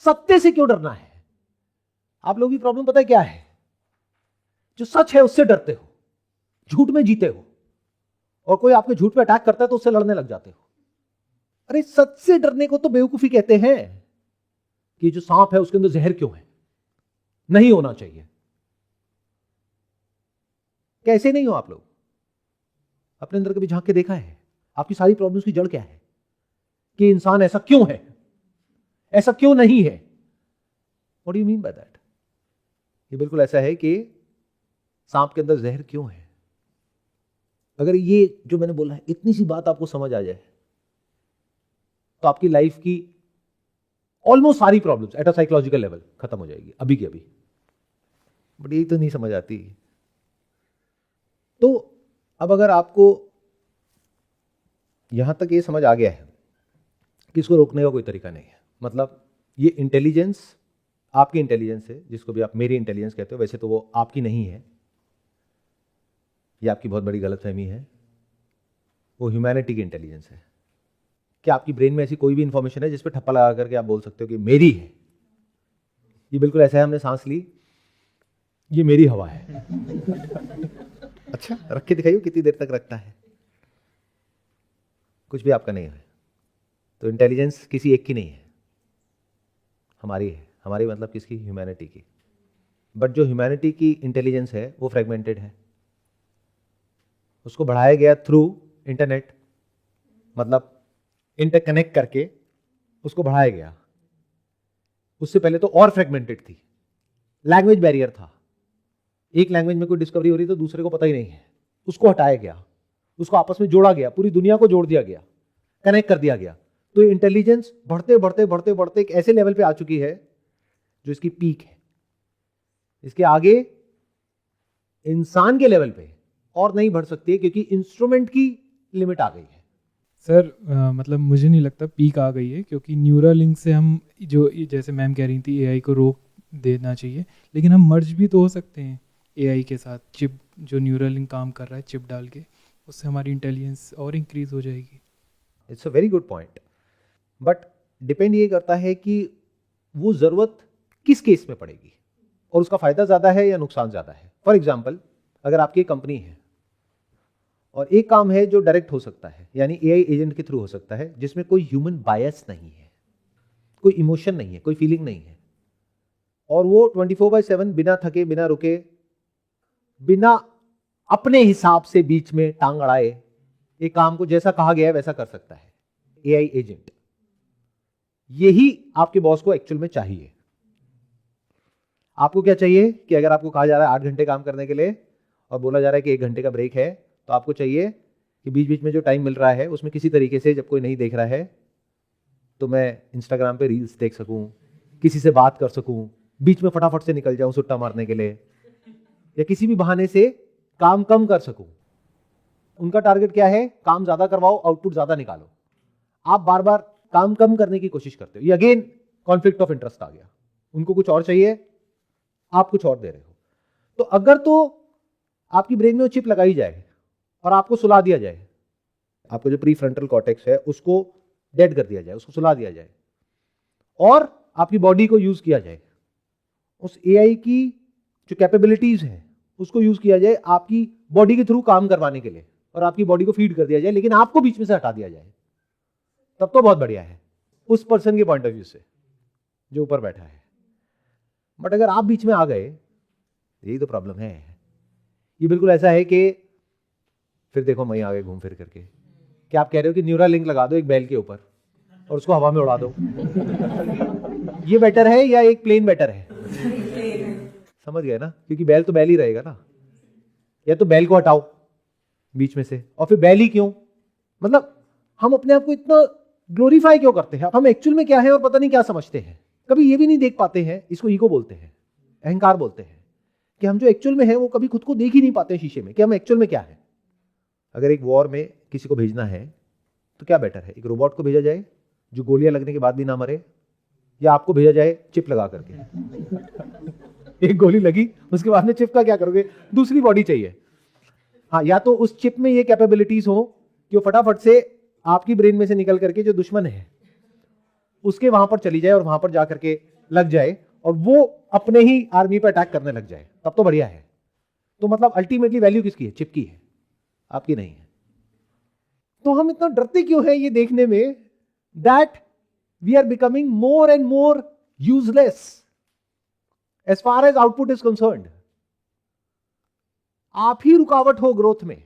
सत्य से क्यों डरना है? आप लोगों की प्रॉब्लम पता है क्या है? जो सच है उससे डरते हो, झूठ में जीते हो, और कोई आपके झूठ पे अटैक करता है तो उससे लड़ने लग जाते हो। अरे सच से डरने को तो बेवकूफी कहते हैं कि जो सांप है उसके अंदर जहर क्यों है, नहीं होना चाहिए। कैसे नहीं हो आप लोग? अपने अंदर कभी झांक के देखा है आपकी सारी प्रॉब्लम्स की जड़ क्या है? कि इंसान ऐसा क्यों है, ऐसा क्यों नहीं है? What do you mean by that? ये बिल्कुल ऐसा है कि सांप के अंदर जहर क्यों है। अगर ये जो मैंने बोला है इतनी सी बात आपको समझ आ जाए तो आपकी लाइफ की ऑलमोस्ट सारी problems at a psychological level खत्म हो जाएगी अभी की अभी। बट यही तो नहीं समझ आती। तो अब अगर आपको यहां तक ये समझ आ गया है कि इसको रोकने का कोई तरीका नहीं है, मतलब ये इंटेलिजेंस आपकी इंटेलिजेंस है, जिसको भी आप मेरी इंटेलिजेंस कहते हो, वैसे तो वो आपकी नहीं है, ये आपकी बहुत बड़ी गलतफहमी है। वो ह्यूमैनिटी की इंटेलिजेंस है। क्या आपकी ब्रेन में ऐसी कोई भी इंफॉर्मेशन है जिस पे ठप्पा लगा करके आप बोल सकते हो कि मेरी है? ये बिल्कुल ऐसा है, हमने सांस ली, ये मेरी हवा है। अच्छा, रख के दिखाइए कितनी देर तक रखता है। कुछ भी आपका नहीं है। तो इंटेलिजेंस किसी एक की नहीं है, हमारी है। हमारी मतलब किसकी? ह्यूमैनिटी की। बट जो ह्यूमैनिटी की इंटेलिजेंस है वो फ्रेगमेंटेड है। उसको बढ़ाया गया थ्रू इंटरनेट, मतलब इंटरकनेक्ट करके उसको बढ़ाया गया। उससे पहले तो और फ्रेगमेंटेड थी। लैंग्वेज बैरियर था, एक लैंग्वेज में कोई डिस्कवरी हो रही तो दूसरे को पता ही नहीं है, उसको हटाया गया, उसको आपस में जोड़ा गया, पूरी दुनिया को जोड़ दिया गया, कनेक्ट कर दिया गया। तो इंटेलिजेंस बढ़ते बढ़ते बढ़ते बढ़ते एक ऐसे लेवल पे आ चुकी है जो इसकी पीक है। इसके आगे इंसान के लेवल पे और नहीं बढ़ सकती है क्योंकि इंस्ट्रूमेंट की लिमिट आ गई है। सर मतलब मुझे नहीं लगता पीक आ गई है, क्योंकि न्यूरालिंक से हम जो जैसे मैम कह रही थी एआई को रोक देना चाहिए, लेकिन हम मर्ज भी तो हो सकते हैं एआई के साथ। चिप जो न्यूरालिंक काम कर रहा है, चिप डाल के, उससे हमारी इंटेलिजेंस और इंक्रीज हो जाएगी। It's a very good point, but depend ये करता है कि वो जरूरत किस केस में पड़ेगी और उसका फायदा ज्यादा है या नुकसान ज्यादा है। फॉर एग्जाम्पल, अगर आपकी कंपनी है और एक काम है जो डायरेक्ट हो सकता है, यानी एआई एजेंट के थ्रू हो सकता है, जिसमें कोई ह्यूमन बायस नहीं है, कोई इमोशन नहीं है, कोई फीलिंग नहीं है, और वो 24/7 बिना थके, बिना रुके, बिना अपने हिसाब से बीच में टांग अड़ाए एक काम को जैसा कहा गया है वैसा कर सकता है। एआई एजेंट, यही आपके बॉस को एक्चुअल में चाहिए। आपको क्या चाहिए कि अगर आपको कहा जा रहा है 8 घंटे काम करने के लिए और बोला जा रहा है कि 1 घंटे का ब्रेक है, तो आपको चाहिए कि बीच बीच में जो टाइम मिल रहा है उसमें किसी तरीके से, जब कोई नहीं देख रहा है, तो मैं इंस्टाग्राम पे रील्स देख सकूं, किसी से बात कर सकूं, बीच में फटाफट से निकल जाऊं सुट्टा मारने के लिए, या किसी भी बहाने से काम कम कर सकूं। उनका टारगेट क्या है? काम ज्यादा करवाओ, आउटपुट ज्यादा निकालो। आप बार बार काम कम करने की कोशिश करते हो, ये अगेन कॉन्फ्लिक्ट ऑफ इंटरेस्ट आ गया। उनको कुछ और चाहिए, आप कुछ और दे रहे हो। तो अगर तो आपकी ब्रेन में वो चिप लगाई जाए और आपको सुला दिया जाए, आपको जो प्री फ्रंटल कॉर्टेक्स है उसको डेड कर दिया जाए, उसको सुला दिया जाए, और आपकी बॉडी को यूज किया जाए, उस एआई की जो कैपेबिलिटीज है उसको यूज किया जाए आपकी बॉडी के थ्रू काम करवाने के लिए, और आपकी बॉडी को फीड कर दिया जाए, लेकिन आपको बीच में से हटा दिया जाए, तब तो बहुत बढ़िया है उस पर्सन के पॉइंट ऑफ व्यू से जो ऊपर बैठा है। बट अगर आप बीच में आ गए, यही तो प्रॉब्लम है। ये बिल्कुल ऐसा है कि फिर देखो वहीं आ गए घूम फिर करके। क्या आप कह रहे हो कि न्यूरल लिंक लगा दो एक बैल के ऊपर और उसको हवा में उड़ा दो? ये बेटर है या एक प्लेन बेटर है? समझ गए ना? क्योंकि बैल तो बैल ही रहेगा ना। या तो बैल को हटाओ, बीच में से, और फिर बैली क्यों? मतलब हम अपने आप को इतना ग्लोरीफाई क्यों करते हैं? हम एक्चुअल में क्या है और पता नहीं क्या समझते हैं। कभी ये भी नहीं देख पाते हैं, इसको ईगो बोलते हैं, अहंकार बोलते हैं, कि हम जो एक्चुअल में है वो कभी खुद को देख ही नहीं पाते शीशे में कि हम एक्चुअल में क्या है। अगर एक वॉर में किसी को भेजना है तो क्या बेटर है, एक रोबोट को भेजा जाए जो गोलियां लगने के बाद भी ना मरे, या आपको भेजा जाए चिप लगा करके? एक गोली लगी, उसके बाद में चिप का क्या करोगे? दूसरी बॉडी चाहिए। हाँ, या तो उस चिप में ये कैपेबिलिटीज हो कि वो फटाफट से आपकी ब्रेन में से निकल करके जो दुश्मन है उसके वहां पर चली जाए और वहां पर जाकर के लग जाए और वो अपने ही आर्मी पर अटैक करने लग जाए, तब तो बढ़िया है। तो मतलब अल्टीमेटली वैल्यू किसकी है? चिप की है, आपकी नहीं है। तो हम इतना डरते क्यों है ये देखने में that we are becoming more and more useless as far as output is concerned. आप ही रुकावट हो ग्रोथ में।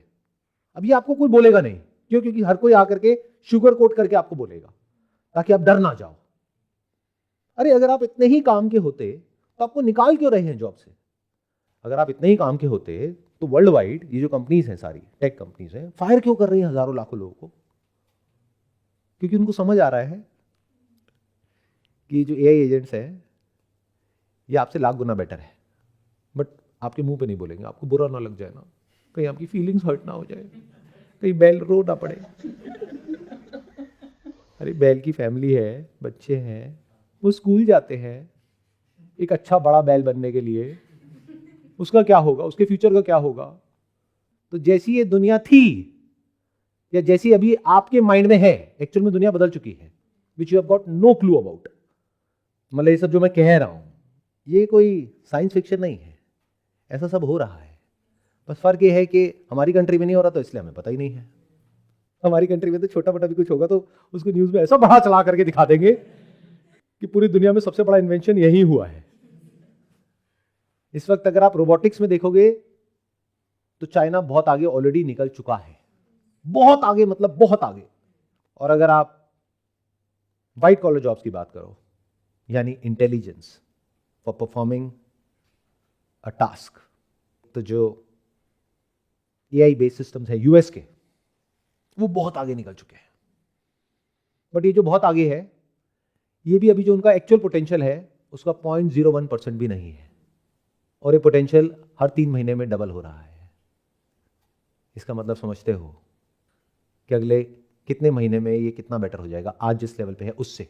अभी आपको कोई बोलेगा नहीं, क्यों? क्योंकि हर कोई आकर के शुगर कोट करके आपको बोलेगा ताकि आप डर ना जाओ। अरे अगर आप इतने ही काम के होते तो आपको निकाल क्यों रहे हैं जॉब से? अगर आप इतने ही काम के होते तो वर्ल्ड वाइड ये जो कंपनीज हैं, सारी टेक कंपनीज हैं, फायर क्यों कर रही हैं हजारों लाखों लोगों को? क्योंकि उनको समझ आ रहा है कि जो एआई एजेंट्स हैं ये आपसे लाख गुना बेटर है। बट आपके मुंह पे नहीं बोलेंगे, आपको बुरा ना लग जाए ना, कहीं आपकी फीलिंग्स हर्ट ना हो जाए, कहीं बैल रो ना पड़े। अरे बैल की फैमिली है, बच्चे हैं, वो स्कूल जाते हैं एक अच्छा बड़ा बैल बनने के लिए, उसका क्या होगा? उसके फ्यूचर का क्या होगा? तो जैसी ये दुनिया थी या जैसी अभी आपके माइंड में है, एक्चुअल में दुनिया बदल चुकी है, which you have got no clue about. मतलब ये सब जो मैं कह रहा हूं ये कोई साइंस फिक्शन नहीं है, ऐसा सब हो रहा है। बस फर्क ये है कि हमारी कंट्री में नहीं हो रहा तो इसलिए हमें पता ही नहीं है। हमारी कंट्री में तो छोटा मोटा भी कुछ होगा तो उसको न्यूज में ऐसा बढ़ा चला करके दिखा देंगे कि पूरी दुनिया में सबसे बड़ा इन्वेंशन यही हुआ है। इस वक्त अगर आप रोबोटिक्स में देखोगे तो चाइना बहुत आगे ऑलरेडी निकल चुका है, बहुत आगे, मतलब बहुत आगे। और अगर आप व्हाइट कॉलर जॉब्स की बात करो, यानी intelligence for performing a task, तो जो एआई बेस्ड सिस्टम्स है यूएस के, वो बहुत आगे निकल चुके हैं। बट ये जो बहुत आगे है, ये भी अभी जो उनका एक्चुअल पोटेंशियल है उसका 0.01% भी नहीं है, और ये पोटेंशियल हर 3 महीने में डबल हो रहा है। इसका मतलब समझते हो कि अगले कितने महीने में ये कितना बेटर हो जाएगा आज जिस लेवल पे है उससे,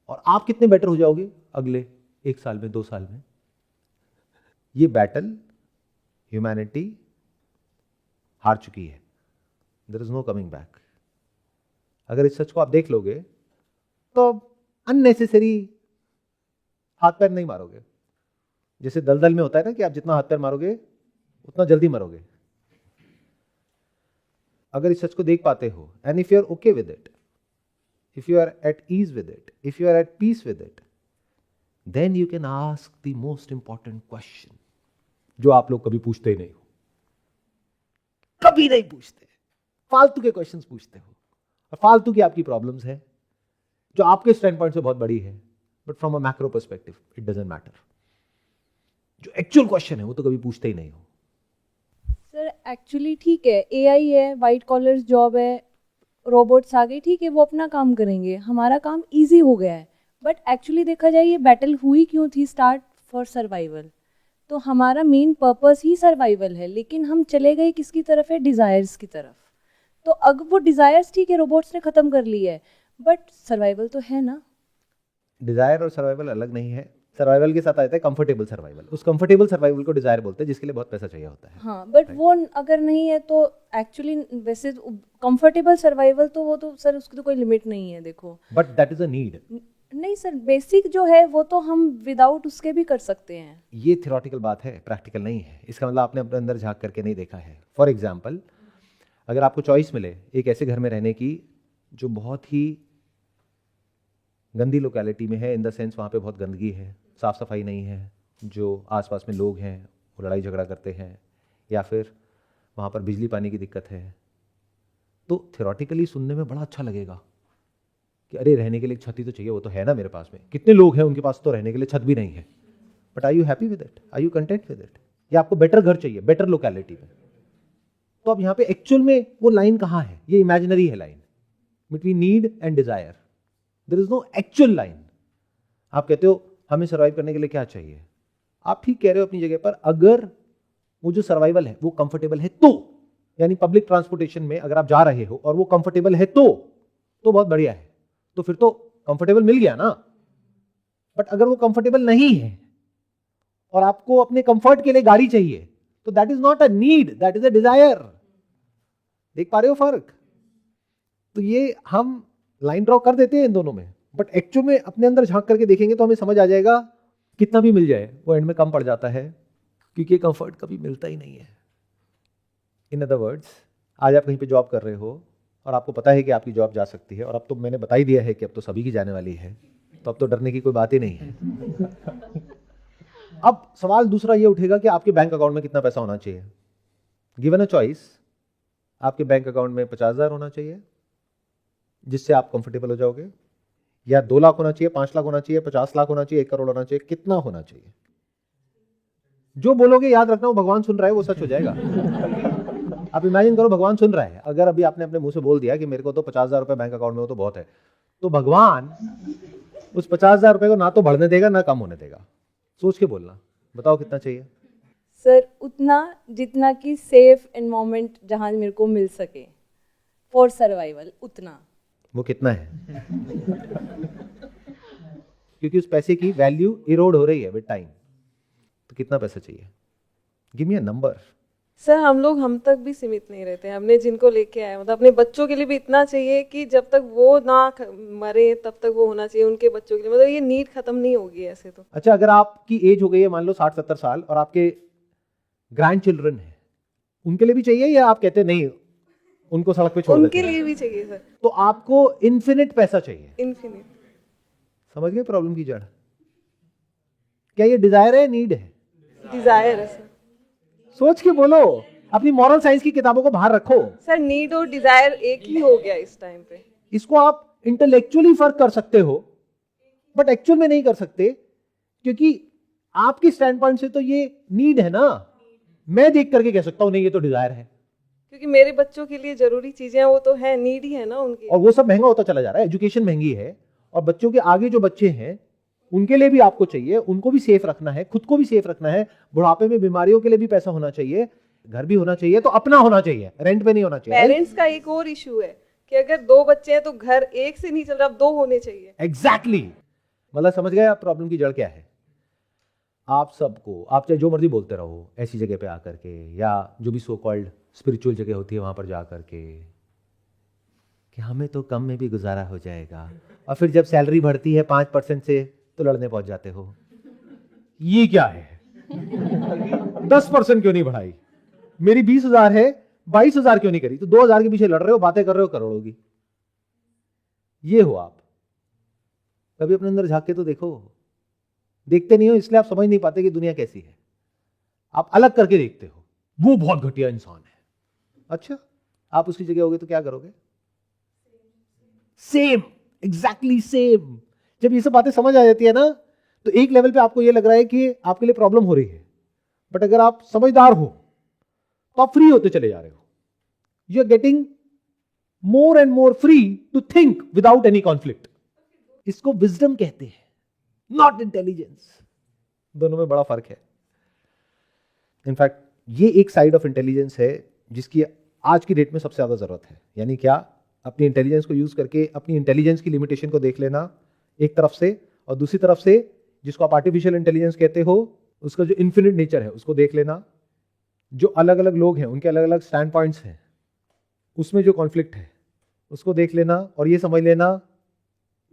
और आप कितने बेटर हो जाओगे अगले 1 साल में, 2 साल में। ये बैटल ह्यूमैनिटी हार चुकी है, there is no coming back. अगर इस सच को आप देख लोगे तो अननेसेसरी हाथ पैर नहीं मारोगे। जैसे दलदल में होता है ना कि आप जितना हाथ पैर मारोगे उतना जल्दी मरोगे। अगर इस सच को देख पाते हो, and if you are okay with it, if you are at ease with it, if you are at peace with it, then you can ask the most important question जो आप लोग कभी पूछते ही नहीं हो, कभी नहीं पूछते, फालतू के क्वेश्चंस पूछते हो, और फालतू की आपकी प्रॉब्लम्स है जो आपके स्टैंड पॉइंट से बहुत बड़ी है, but from a macro perspective it doesn't matter. जो एक्चुअल क्वेश्चन है वो तो कभी पूछते ही नहीं हो। सर एक्चुअली ठीक है, एआई है, वाइट कॉलर्स जॉब है, रोबोट्स आ गए, ठीक है, वो अपना काम करेंगे, हमारा काम इजी हो गया है। बट एक्चुअली देखा जाए ये बैटल हुई क्यों थी? Start for survival. तो हमारा मेन पर्पस ही सर्वाइवल है, लेकिन हम चले गए किसकी तरफ है? डिज़ायर्स की तरफ। तो अब वो डिज़ायर्स ठीक है रोबोट्स ने ख़त्म कर ली है, बट सर्वाइवल तो है ना। डिजायर और सर्वाइवल अलग नहीं है। सर्वाइवल के साथ आता है कंफर्टेबल सर्वाइवल। उस कंफर्टेबल सर्वाइवल को डिजायर बोलते हैं, जिसके लिए बहुत पैसा चाहिए होता है। हाँ, बट वो अगर नहीं है तो एक्चुअली वैसे कंफर्टेबल सर्वाइवल तो वो तो सर उसकी तो कोई लिमिट नहीं है। देखो, but that is a need. नहीं सर, बेसिक जो है वो तो हम विदाउट उसके भी कर सकते हैं। ये थियोरेटिकल बात है, प्रैक्टिकल नहीं है। इसका मतलब आपने अपने अंदर झांक करके नहीं देखा है। फॉर एग्जाम्पल, अगर आपको चॉइस मिले एक ऐसे घर में रहने की जो बहुत ही गंदी लोकेलिटी में है, इन द सेंस वहाँ पे बहुत गंदगी है, साफ सफाई नहीं है, जो आसपास में लोग हैं वो लड़ाई झगड़ा करते हैं, या फिर वहाँ पर बिजली पानी की दिक्कत है, तो थियोरेटिकली सुनने में बड़ा अच्छा लगेगा कि अरे रहने के लिए एक छत ही तो चाहिए, वो तो है ना मेरे पास में। कितने लोग हैं उनके पास तो रहने के लिए छत भी नहीं है। But are you happy with it? Are you content with it? या आपको बेटर घर चाहिए, बेटर लोकेलिटी में? तो अब यहां पे एक्चुअल में वो लाइन कहां है? ये इमेजिनरी है line between need and desire. There is no actual line. आप कहते हो हमें सर्वाइव करने के लिए क्या चाहिए? आप ठीक कह रहे हो अपनी जगह पर. अगर वो जो सर्वाइवल है वो कंफर्टेबल है तो, यानी पब्लिक ट्रांसपोर्टेशन में अगर आप जा रहे हो और वो कंफर्टेबल है तो बहुत बढ़िया है. तो फिर तो कंफर्टेबल मिल गया ना. बट अगर वो कंफर्टेबल नहीं है और आपको अपने कंफर्ट के लिए गाड़ी चाहिए, तो that is not a need, that is a desire. देख पा रहे हो फर्क? तो ये हम लाइन ड्रॉ कर देते हैं इन दोनों में, बट एक्चुअल में अपने अंदर झांक करके देखेंगे तो हमें समझ आ जाएगा कितना भी मिल जाए वो एंड में कम पड़ जाता है, क्योंकि कंफर्ट कभी मिलता ही नहीं है. इन अदर वर्ड्स, आज आप कहीं पे जॉब कर रहे हो और आपको पता है कि आपकी जॉब जा सकती है, और अब तो मैंने बता ही दिया है कि अब तो सभी की जाने वाली है, तो अब तो डरने की कोई बात ही नहीं है. अब सवाल दूसरा ये उठेगा कि आपके बैंक अकाउंट में कितना पैसा होना चाहिए. गिवन अ चॉइस, आपके बैंक अकाउंट में 50,000 होना चाहिए जिससे आप कंफर्टेबल हो जाओगे, या 2 लाख होना चाहिए, 5 लाख होना चाहिए, 50 लाख होना चाहिए, 1 करोड़ होना चाहिए, कितना होना चाहिए? जो बोलोगे याद रखना, वो भगवान सुन रहा है, वो सच हो जाएगा. आप इमेजिन करो भगवान सुन रहा है. अगर अभी आपने अपने मुंह से बोल दिया कि मेरे को तो 50,000 रुपए बैंक अकाउंट में हो तो बहुत है, तो भगवान उस 50,000 रुपए को ना तो बढ़ने देगा ना कम होने देगा. सोच के बोलना, बताओ कितना चाहिए? सर उतना जितना कि सेफ एनवायरनमेंट जहाँ मेरे को मिल सके फॉर सर्वाइवल, उतना. वो कितना है? क्योंकि उस पैसे की वैल्यू इरोड हो रही है विद टाइम. तो कितना पैसा चाहिए? Give me a number. Sir हम तक भी सीमित नहीं रहते हैं. हमने जिनको लेके आए, मतलब अपने बच्चों के लिए भी इतना चाहिए कि जब तक वो ना मरे तब तक वो होना चाहिए उनके बच्चों के लिए. मतलब ये नीड खत्म नहीं होगी ऐसे तो. अच्छा, अगर आपकी एज हो गई है मान लो 60-70 साल और आपके ग्रैंड चिल्ड्रन है, उनके लिए भी चाहिए, या आप कहते नहीं उनको सड़क पे छोड़ देते उनके हैं? लिए भी चाहिए सर, तो आपको इन्फिनिट पैसा चाहिए. इन्फिनिट. समझ गए प्रॉब्लम की जड़? क्या ये डिजायर है, नीड है? डिजायर है सर. सोच के बोलो. अपनी मॉरल साइंस की किताबों को बाहर रखो. सर नीड और डिजायर एक ही हो गया इस टाइम पे. इसको आप इंटेलेक्चुअली फर्क कर सकते हो, बट एक्चुअल में नहीं कर सकते, क्योंकि आपके स्टैंड पॉइंट से तो ये नीड है ना. मैं देख करके कह सकता हूं नहीं ये तो डिजायर है, क्योंकि मेरे बच्चों के लिए जरूरी चीजें हैं वो तो है, नीड ही है ना उनकी. और वो सब महंगा होता चला जा रहा है. एजुकेशन महंगी है, और बच्चों के आगे जो बच्चे हैं उनके लिए भी आपको चाहिए, उनको भी सेफ रखना है, खुद को भी सेफ रखना है. बुढ़ापे में बीमारियों के लिए भी पैसा होना चाहिए, घर भी होना चाहिए, तो अपना होना चाहिए, रेंट पे नहीं होना चाहिए. पेरेंट्स का एक और इशू है कि अगर 2 बच्चे हैं तो घर एक से नहीं चल रहा, 2 होने चाहिए. एग्जैक्टली. मतलब समझ गए आप प्रॉब्लम की जड़ क्या है? आप सबको, आप चाहे जो मर्जी बोलते रहो ऐसी जगह पे आकर के, या जो भी सो कॉल्ड स्पिरिचुअल जगह होती है वहां पर जा करके, कि हमें तो कम में भी गुजारा हो जाएगा, और फिर जब सैलरी बढ़ती है 5% से तो लड़ने पहुंच जाते हो. ये क्या है? 10% क्यों नहीं बढ़ाई? मेरी 20,000 है, 22,000 क्यों नहीं करी? तो 2,000 के पीछे लड़ रहे हो, बातें कर रहे हो करोड़ों की. ये हो आप. कभी अपने अंदर झांक के तो देखो. देखते नहीं हो इसलिए आप समझ नहीं पाते कि दुनिया कैसी है. आप अलग करके देखते हो, वो बहुत घटिया इंसान है. अच्छा, आप उसकी जगह होगे तो क्या करोगे? Same, exactly same. जब ये सब बातें समझ आ जाती है ना, तो एक लेवल पे आपको ये लग रहा है कि आपके लिए प्रॉब्लम हो रही है, बट अगर आप समझदार हो तो आप फ्री होते चले जा रहे हो. You are getting more and more free to think without any conflict. इसको विजडम कहते हैं, नॉट इंटेलिजेंस. दोनों में बड़ा फर्क है. इनफैक्ट ये एक साइड ऑफ इंटेलिजेंस है जिसकी आज की डेट में सबसे ज्यादा जरूरत है. यानी क्या? अपनी इंटेलिजेंस को यूज करके अपनी इंटेलिजेंस की लिमिटेशन को देख लेना एक तरफ से, और दूसरी तरफ से जिसको आप आर्टिफिशियल इंटेलिजेंस कहते हो, उसका जो इन्फिनिट नेचर है उसको देख लेना. जो अलग अलग लोग हैं उनके अलग अलग स्टैंड पॉइंट्स हैं, उसमें जो कॉन्फ्लिक्ट है उसको देख लेना, और ये समझ लेना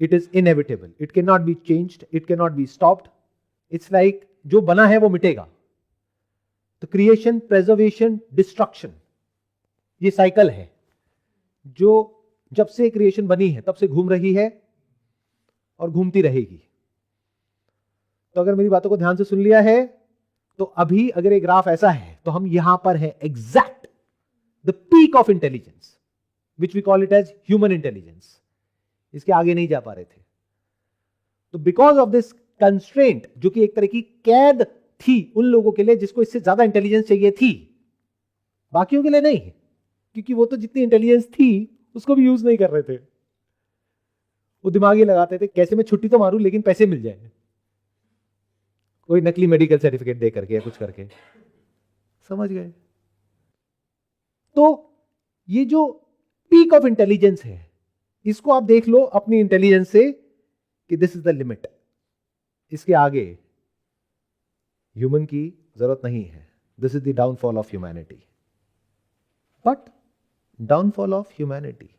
it is inevitable, it can not be changed, it can not be stopped. It's like जो बना है वो मिटेगा. तो क्रिएशन, प्रेजर्वेशन, डिस्ट्रक्शन, ये साइकिल है जो जब से क्रिएशन बनी है तब से घूम रही है और घूमती रहेगी. तो अगर मेरी बातों को ध्यान से सुन लिया है, तो अभी अगर एक ग्राफ ऐसा है तो हम यहां पर है, exact the peak of intelligence, which we call it as human intelligence. इसके आगे नहीं जा पा रहे थे. तो बिकॉज ऑफ दिस कंस्ट्रेंट, जो कि एक तरह की कैद थी उन लोगों के लिए जिसको इससे ज्यादा इंटेलिजेंस चाहिए थी, बाकियों के लिए नहीं, क्योंकि वो तो जितनी इंटेलिजेंस थी उसको भी यूज नहीं कर रहे थे। वो दिमाग ये लगाते थे कैसे मैं छुट्टी तो मारूं लेकिन पैसे मिल जाए, कोई नकली मेडिकल सर्टिफिकेट दे करके या कुछ करके, समझ गए? तो ये जो पीक ऑफ इंटेलिजेंस है, इसको आप देख लो अपनी इंटेलिजेंस से कि दिस इज द लिमिट, इसके आगे ह्यूमन की जरूरत नहीं है। This is the downfall of humanity. But downfall of humanity,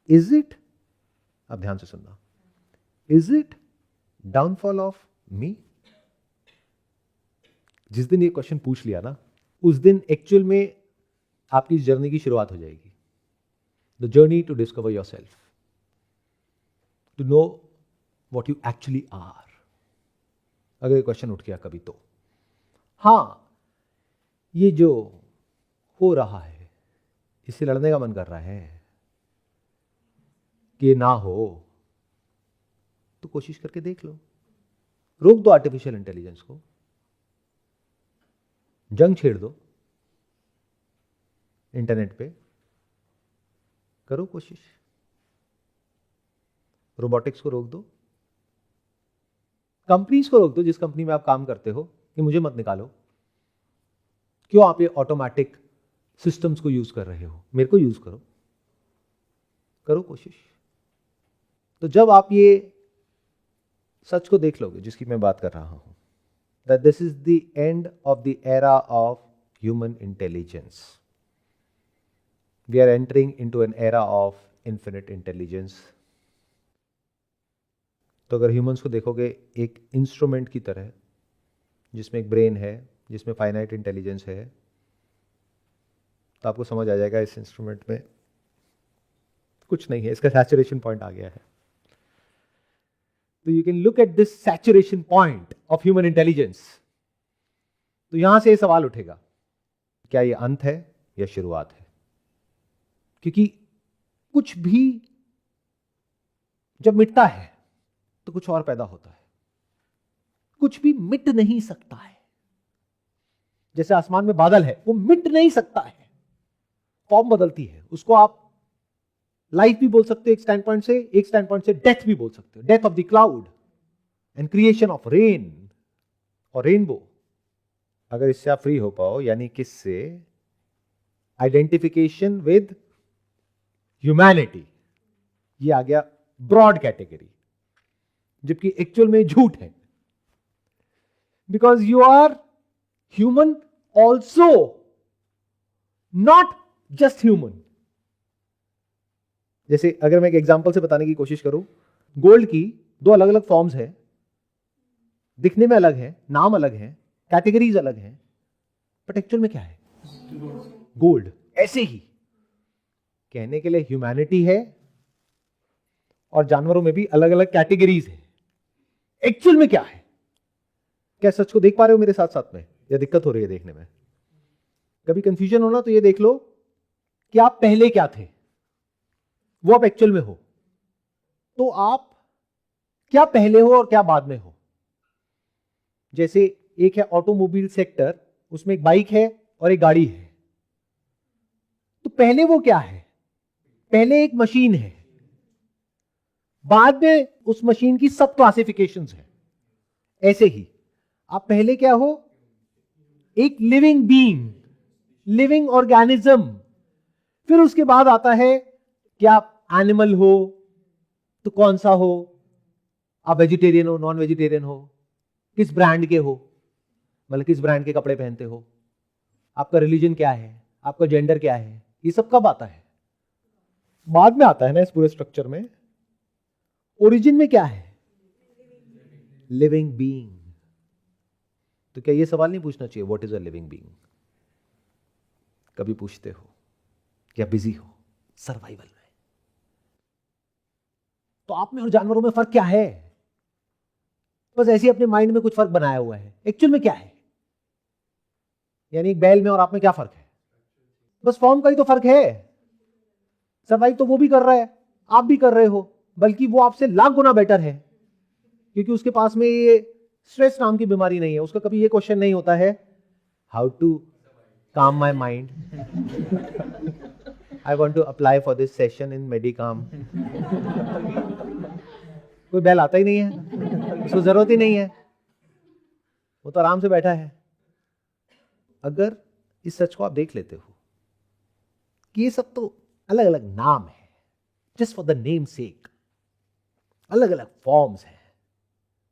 is it, अब ध्यान से सुनना, is it downfall of me? जिस दिन ये क्वेश्चन पूछ लिया ना, उस दिन एक्चुअल में आपकी जर्नी की शुरुआत हो जाएगी। The journey to discover your self, to know what you actually are. अगर ये क्वेश्चन उठ गया कभी तो हाँ, ये जो हो रहा है इससे लड़ने का मन कर रहा है कि ये ना हो, तो कोशिश करके देख लो, रोक दो आर्टिफिशियल इंटेलिजेंस को, जंग छेड़ दो इंटरनेट पे, करो कोशिश, रोबोटिक्स को रोक दो, कंपनीज को रोक दो जिस कंपनी में आप काम करते हो कि मुझे मत निकालो, क्यों आप ये ऑटोमेटिक सिस्टम्स को यूज कर रहे हो, मेरे को यूज करो, करो कोशिश। तो जब आप ये सच को देख लोगे जिसकी मैं बात कर रहा हूं, that this is the end of the era of human intelligence. We are entering into an era of infinite intelligence. तो अगर ह्यूमंस को देखोगे एक इंस्ट्रूमेंट की तरह जिसमें एक ब्रेन है, जिसमें फाइनाइट इंटेलिजेंस है, तो आपको समझ आ जाएगा इस इंस्ट्रूमेंट में कुछ नहीं है, इसका सैचुरेशन पॉइंट आ गया है। तो you can look at this saturation point of human intelligence. तो यहां से सवाल उठेगा, क्या ये अंत है या शुरुआत है? क्योंकि कुछ भी जब मिटता है तो कुछ और पैदा होता है। कुछ भी मिट नहीं सकता है। जैसे आसमान में बादल है, वो मिट नहीं सकता है, फॉर्म बदलती है। उसको आप लाइफ भी बोल सकते हो एक स्टैंड पॉइंट से, एक स्टैंड पॉइंट से डेथ भी बोल सकते हो, death of the cloud and creation of rain और रेनबो। अगर इससे आप फ्री हो पाओ, यानी किससे? आइडेंटिफिकेशन विद ह्यूमैनिटी, ये आ गया ब्रॉड कैटेगरी, जबकि एक्चुअल में झूठ है। Because you are human also, not just human. जैसे अगर मैं एक एग्जांपल से बताने की कोशिश करूं, गोल्ड की दो अलग अलग फॉर्म्स है, दिखने में अलग है, नाम अलग है, कैटेगरीज अलग हैं, बट एक्चुअल में क्या है? गोल्ड। ऐसे ही कहने के लिए ह्यूमैनिटी है और जानवरों में भी अलग अलग कैटेगरीज है। एक्चुअल में क्या है? क्या सच को देख पा रहे हो मेरे साथ साथ में, या दिक्कत हो रही है देखने में? कभी कंफ्यूजन हो ना तो ये देख लो कि आप पहले क्या थे, वो आप एक्चुअल में हो। तो आप क्या पहले हो और क्या बाद में हो? जैसे एक है ऑटोमोबाइल सेक्टर, उसमें एक बाइक है और एक गाड़ी है। तो पहले वो क्या है? पहले एक मशीन है, बाद में उस मशीन की सब क्लासिफिकेशंस है। ऐसे ही आप पहले क्या हो? एक लिविंग बीइंग, लिविंग ऑर्गेनिज्म। फिर उसके बाद आता है कि आप एनिमल हो तो कौन सा हो, आप वेजिटेरियन हो, नॉन वेजिटेरियन हो, किस ब्रांड के हो, मतलब किस ब्रांड के कपड़े पहनते हो, आपका रिलीजन क्या है, आपका जेंडर क्या है, ये सब कब आता है? बाद में आता है ना इस पूरे स्ट्रक्चर में। ओरिजिन में क्या है? Living being. तो क्या ये सवाल नहीं पूछना चाहिए what is a living being? कभी पूछते हो? क्या बिजी हो सर्वाइवल में? तो आप में और जानवरों में फर्क क्या है? बस ऐसे ही अपने माइंड में कुछ फर्क बनाया हुआ है। एक्चुअल में क्या है? यानी एक बैल में और आप में क्या फर्क है? बस फॉर्म का ही तो फर्क है। सर्वाइव तो वो भी कर रहा है, आप भी कर रहे हो, बल्कि वो आपसे लाख गुना बेटर है, क्योंकि उसके पास में ये स्ट्रेस नाम की बीमारी नहीं है। उसका कभी ये क्वेश्चन नहीं होता है how to calm my mind. I want to apply for this session in Medicam. कोई बैल आता ही नहीं है, उसको जरूरत ही नहीं है, वो तो आराम से बैठा है. अगर इस सच को आप देख लेते हो कि ये सब तो अलग अलग नाम है, जस्ट फॉर द नेम सेक, अलग अलग फॉर्म्स हैं,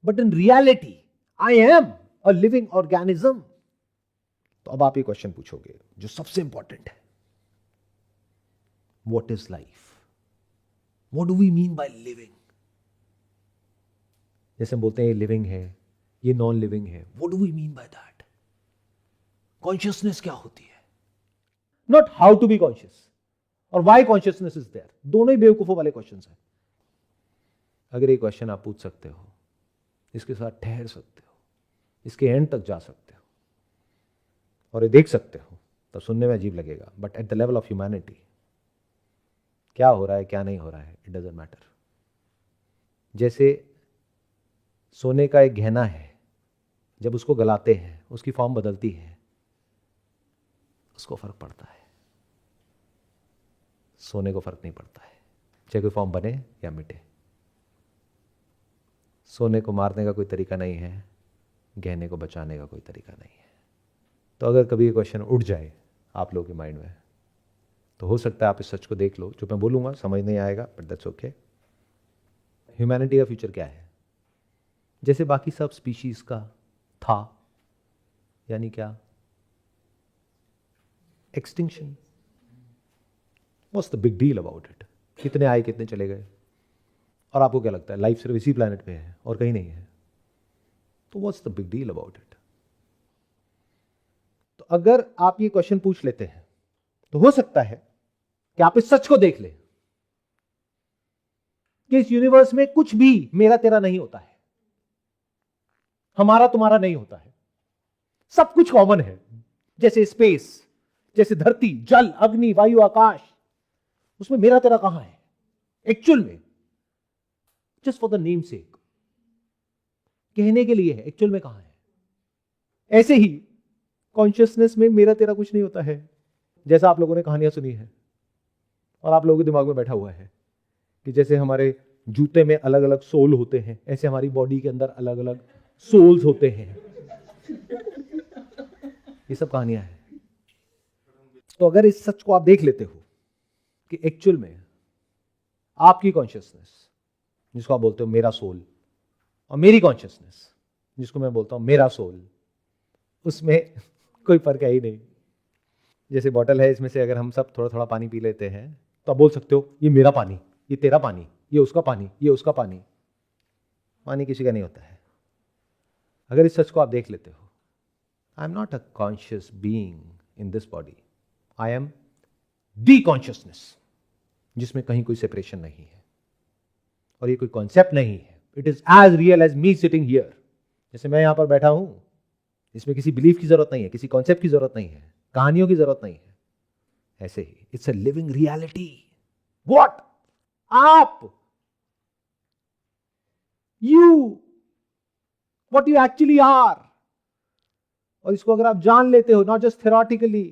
but in reality I am a living organism. तो अब आप ये क्वेश्चन पूछोगे जो सबसे इंपॉर्टेंट है, what is life? What do we mean by living? जैसे हम बोलते हैं ये लिविंग है, ये नॉन लिविंग है, what do we mean by that? Consciousness क्या होती है? Not how to be conscious और व्हाई कॉन्शियसनेस इज देयर. दोनों ही बेवकूफों वाले क्वेश्चंस हैं. अगर ये क्वेश्चन आप पूछ सकते हो, इसके साथ ठहर सकते हो, इसके एंड तक जा सकते हो और ये देख सकते हो, तो सुनने में अजीब लगेगा, but at the level of humanity क्या हो रहा है क्या नहीं हो रहा है, इट डजंट मैटर. जैसे सोने का एक गहना है, जब उसको गलाते हैं उसकी फॉर्म बदलती है, उसको फर्क पड़ता है. सोने को फर्क नहीं पड़ता है, चाहे कोई फॉर्म बने या मिटे. सोने को मारने का कोई तरीका नहीं है, गहने को बचाने का कोई तरीका नहीं है. तो अगर कभी ये क्वेश्चन उठ जाए आप लोगों के माइंड में, तो हो सकता है आप इस सच को देख लो. जो मैं बोलूँगा समझ नहीं आएगा, बट दैट्स ओके. ह्यूमैनिटी का फ्यूचर क्या है? जैसे बाकी सब स्पीशीज का था, यानी क्या? Extinction. What's the big deal about it? कितने आए कितने चले गए? और आपको क्या लगता है लाइफ सिर्फ इसी प्लैनेट पे है और कहीं नहीं है? तो what's the big deal about it? तो अगर आप ये क्वेश्चन पूछ लेते हैं तो हो सकता है कि आप इस सच को देख लें कि इस यूनिवर्स में कुछ भी मेरा तेरा नहीं होता है, हमारा तुम्हारा नहीं होता है. सब कुछ कॉमन है. जैसे स्पेस, जैसे धरती, जल, अग्नि, वायु, आकाश, उसमें मेरा तेरा कहां है एक्चुअल में? जस्ट फॉर द नेम सेक, कहने के लिए है, एक्चुअल में कहां है? ऐसे ही कॉन्शियसनेस में मेरा तेरा कुछ नहीं होता है. जैसा आप लोगों ने कहानियां सुनी है और आप लोगों के दिमाग में बैठा हुआ है कि जैसे हमारे जूते में अलग अलग सोल होते हैं, ऐसे हमारी बॉडी के अंदर अलग अलग सोल्स होते हैं. ये सब कहानियां हैं. तो अगर इस सच को आप देख लेते हो कि एक्चुअल में आपकी कॉन्शियसनेस, जिसको आप बोलते हो मेरा सोल, और मेरी कॉन्शियसनेस, जिसको मैं बोलता हूं मेरा सोल, उसमें कोई फर्क है ही नहीं. जैसे बॉटल है, इसमें से अगर हम सब थोड़ा थोड़ा पानी पी लेते हैं तो आप बोल सकते हो ये मेरा पानी, ये तेरा पानी, ये उसका पानी, ये उसका पानी. पानी किसी का नहीं होता है. अगर इस सच को आप देख लेते हो, आई am not a conscious being in this body, I am the consciousness, जिसमें कहीं कोई सेपरेशन नहीं है और ये कोई कॉन्सेप्ट नहीं है. It is as real as me sitting here. जैसे मैं यहां पर बैठा हूं, इसमें किसी बिलीफ की जरूरत नहीं है, किसी कॉन्सेप्ट की जरूरत नहीं है, कहानियों की जरूरत नहीं है. ऐसे ही it's a living reality. What? आप, you, what you actually are. और इसको अगर आप जान लेते हो, not just theoretically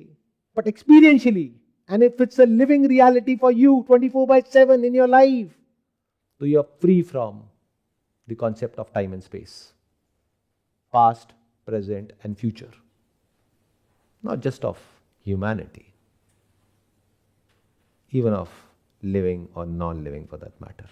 but experientially, and if it's a living reality for you 24/7 in your life, so you are free from the concept of time and space, past, present and future, not just of humanity, even of living or non-living for that matter.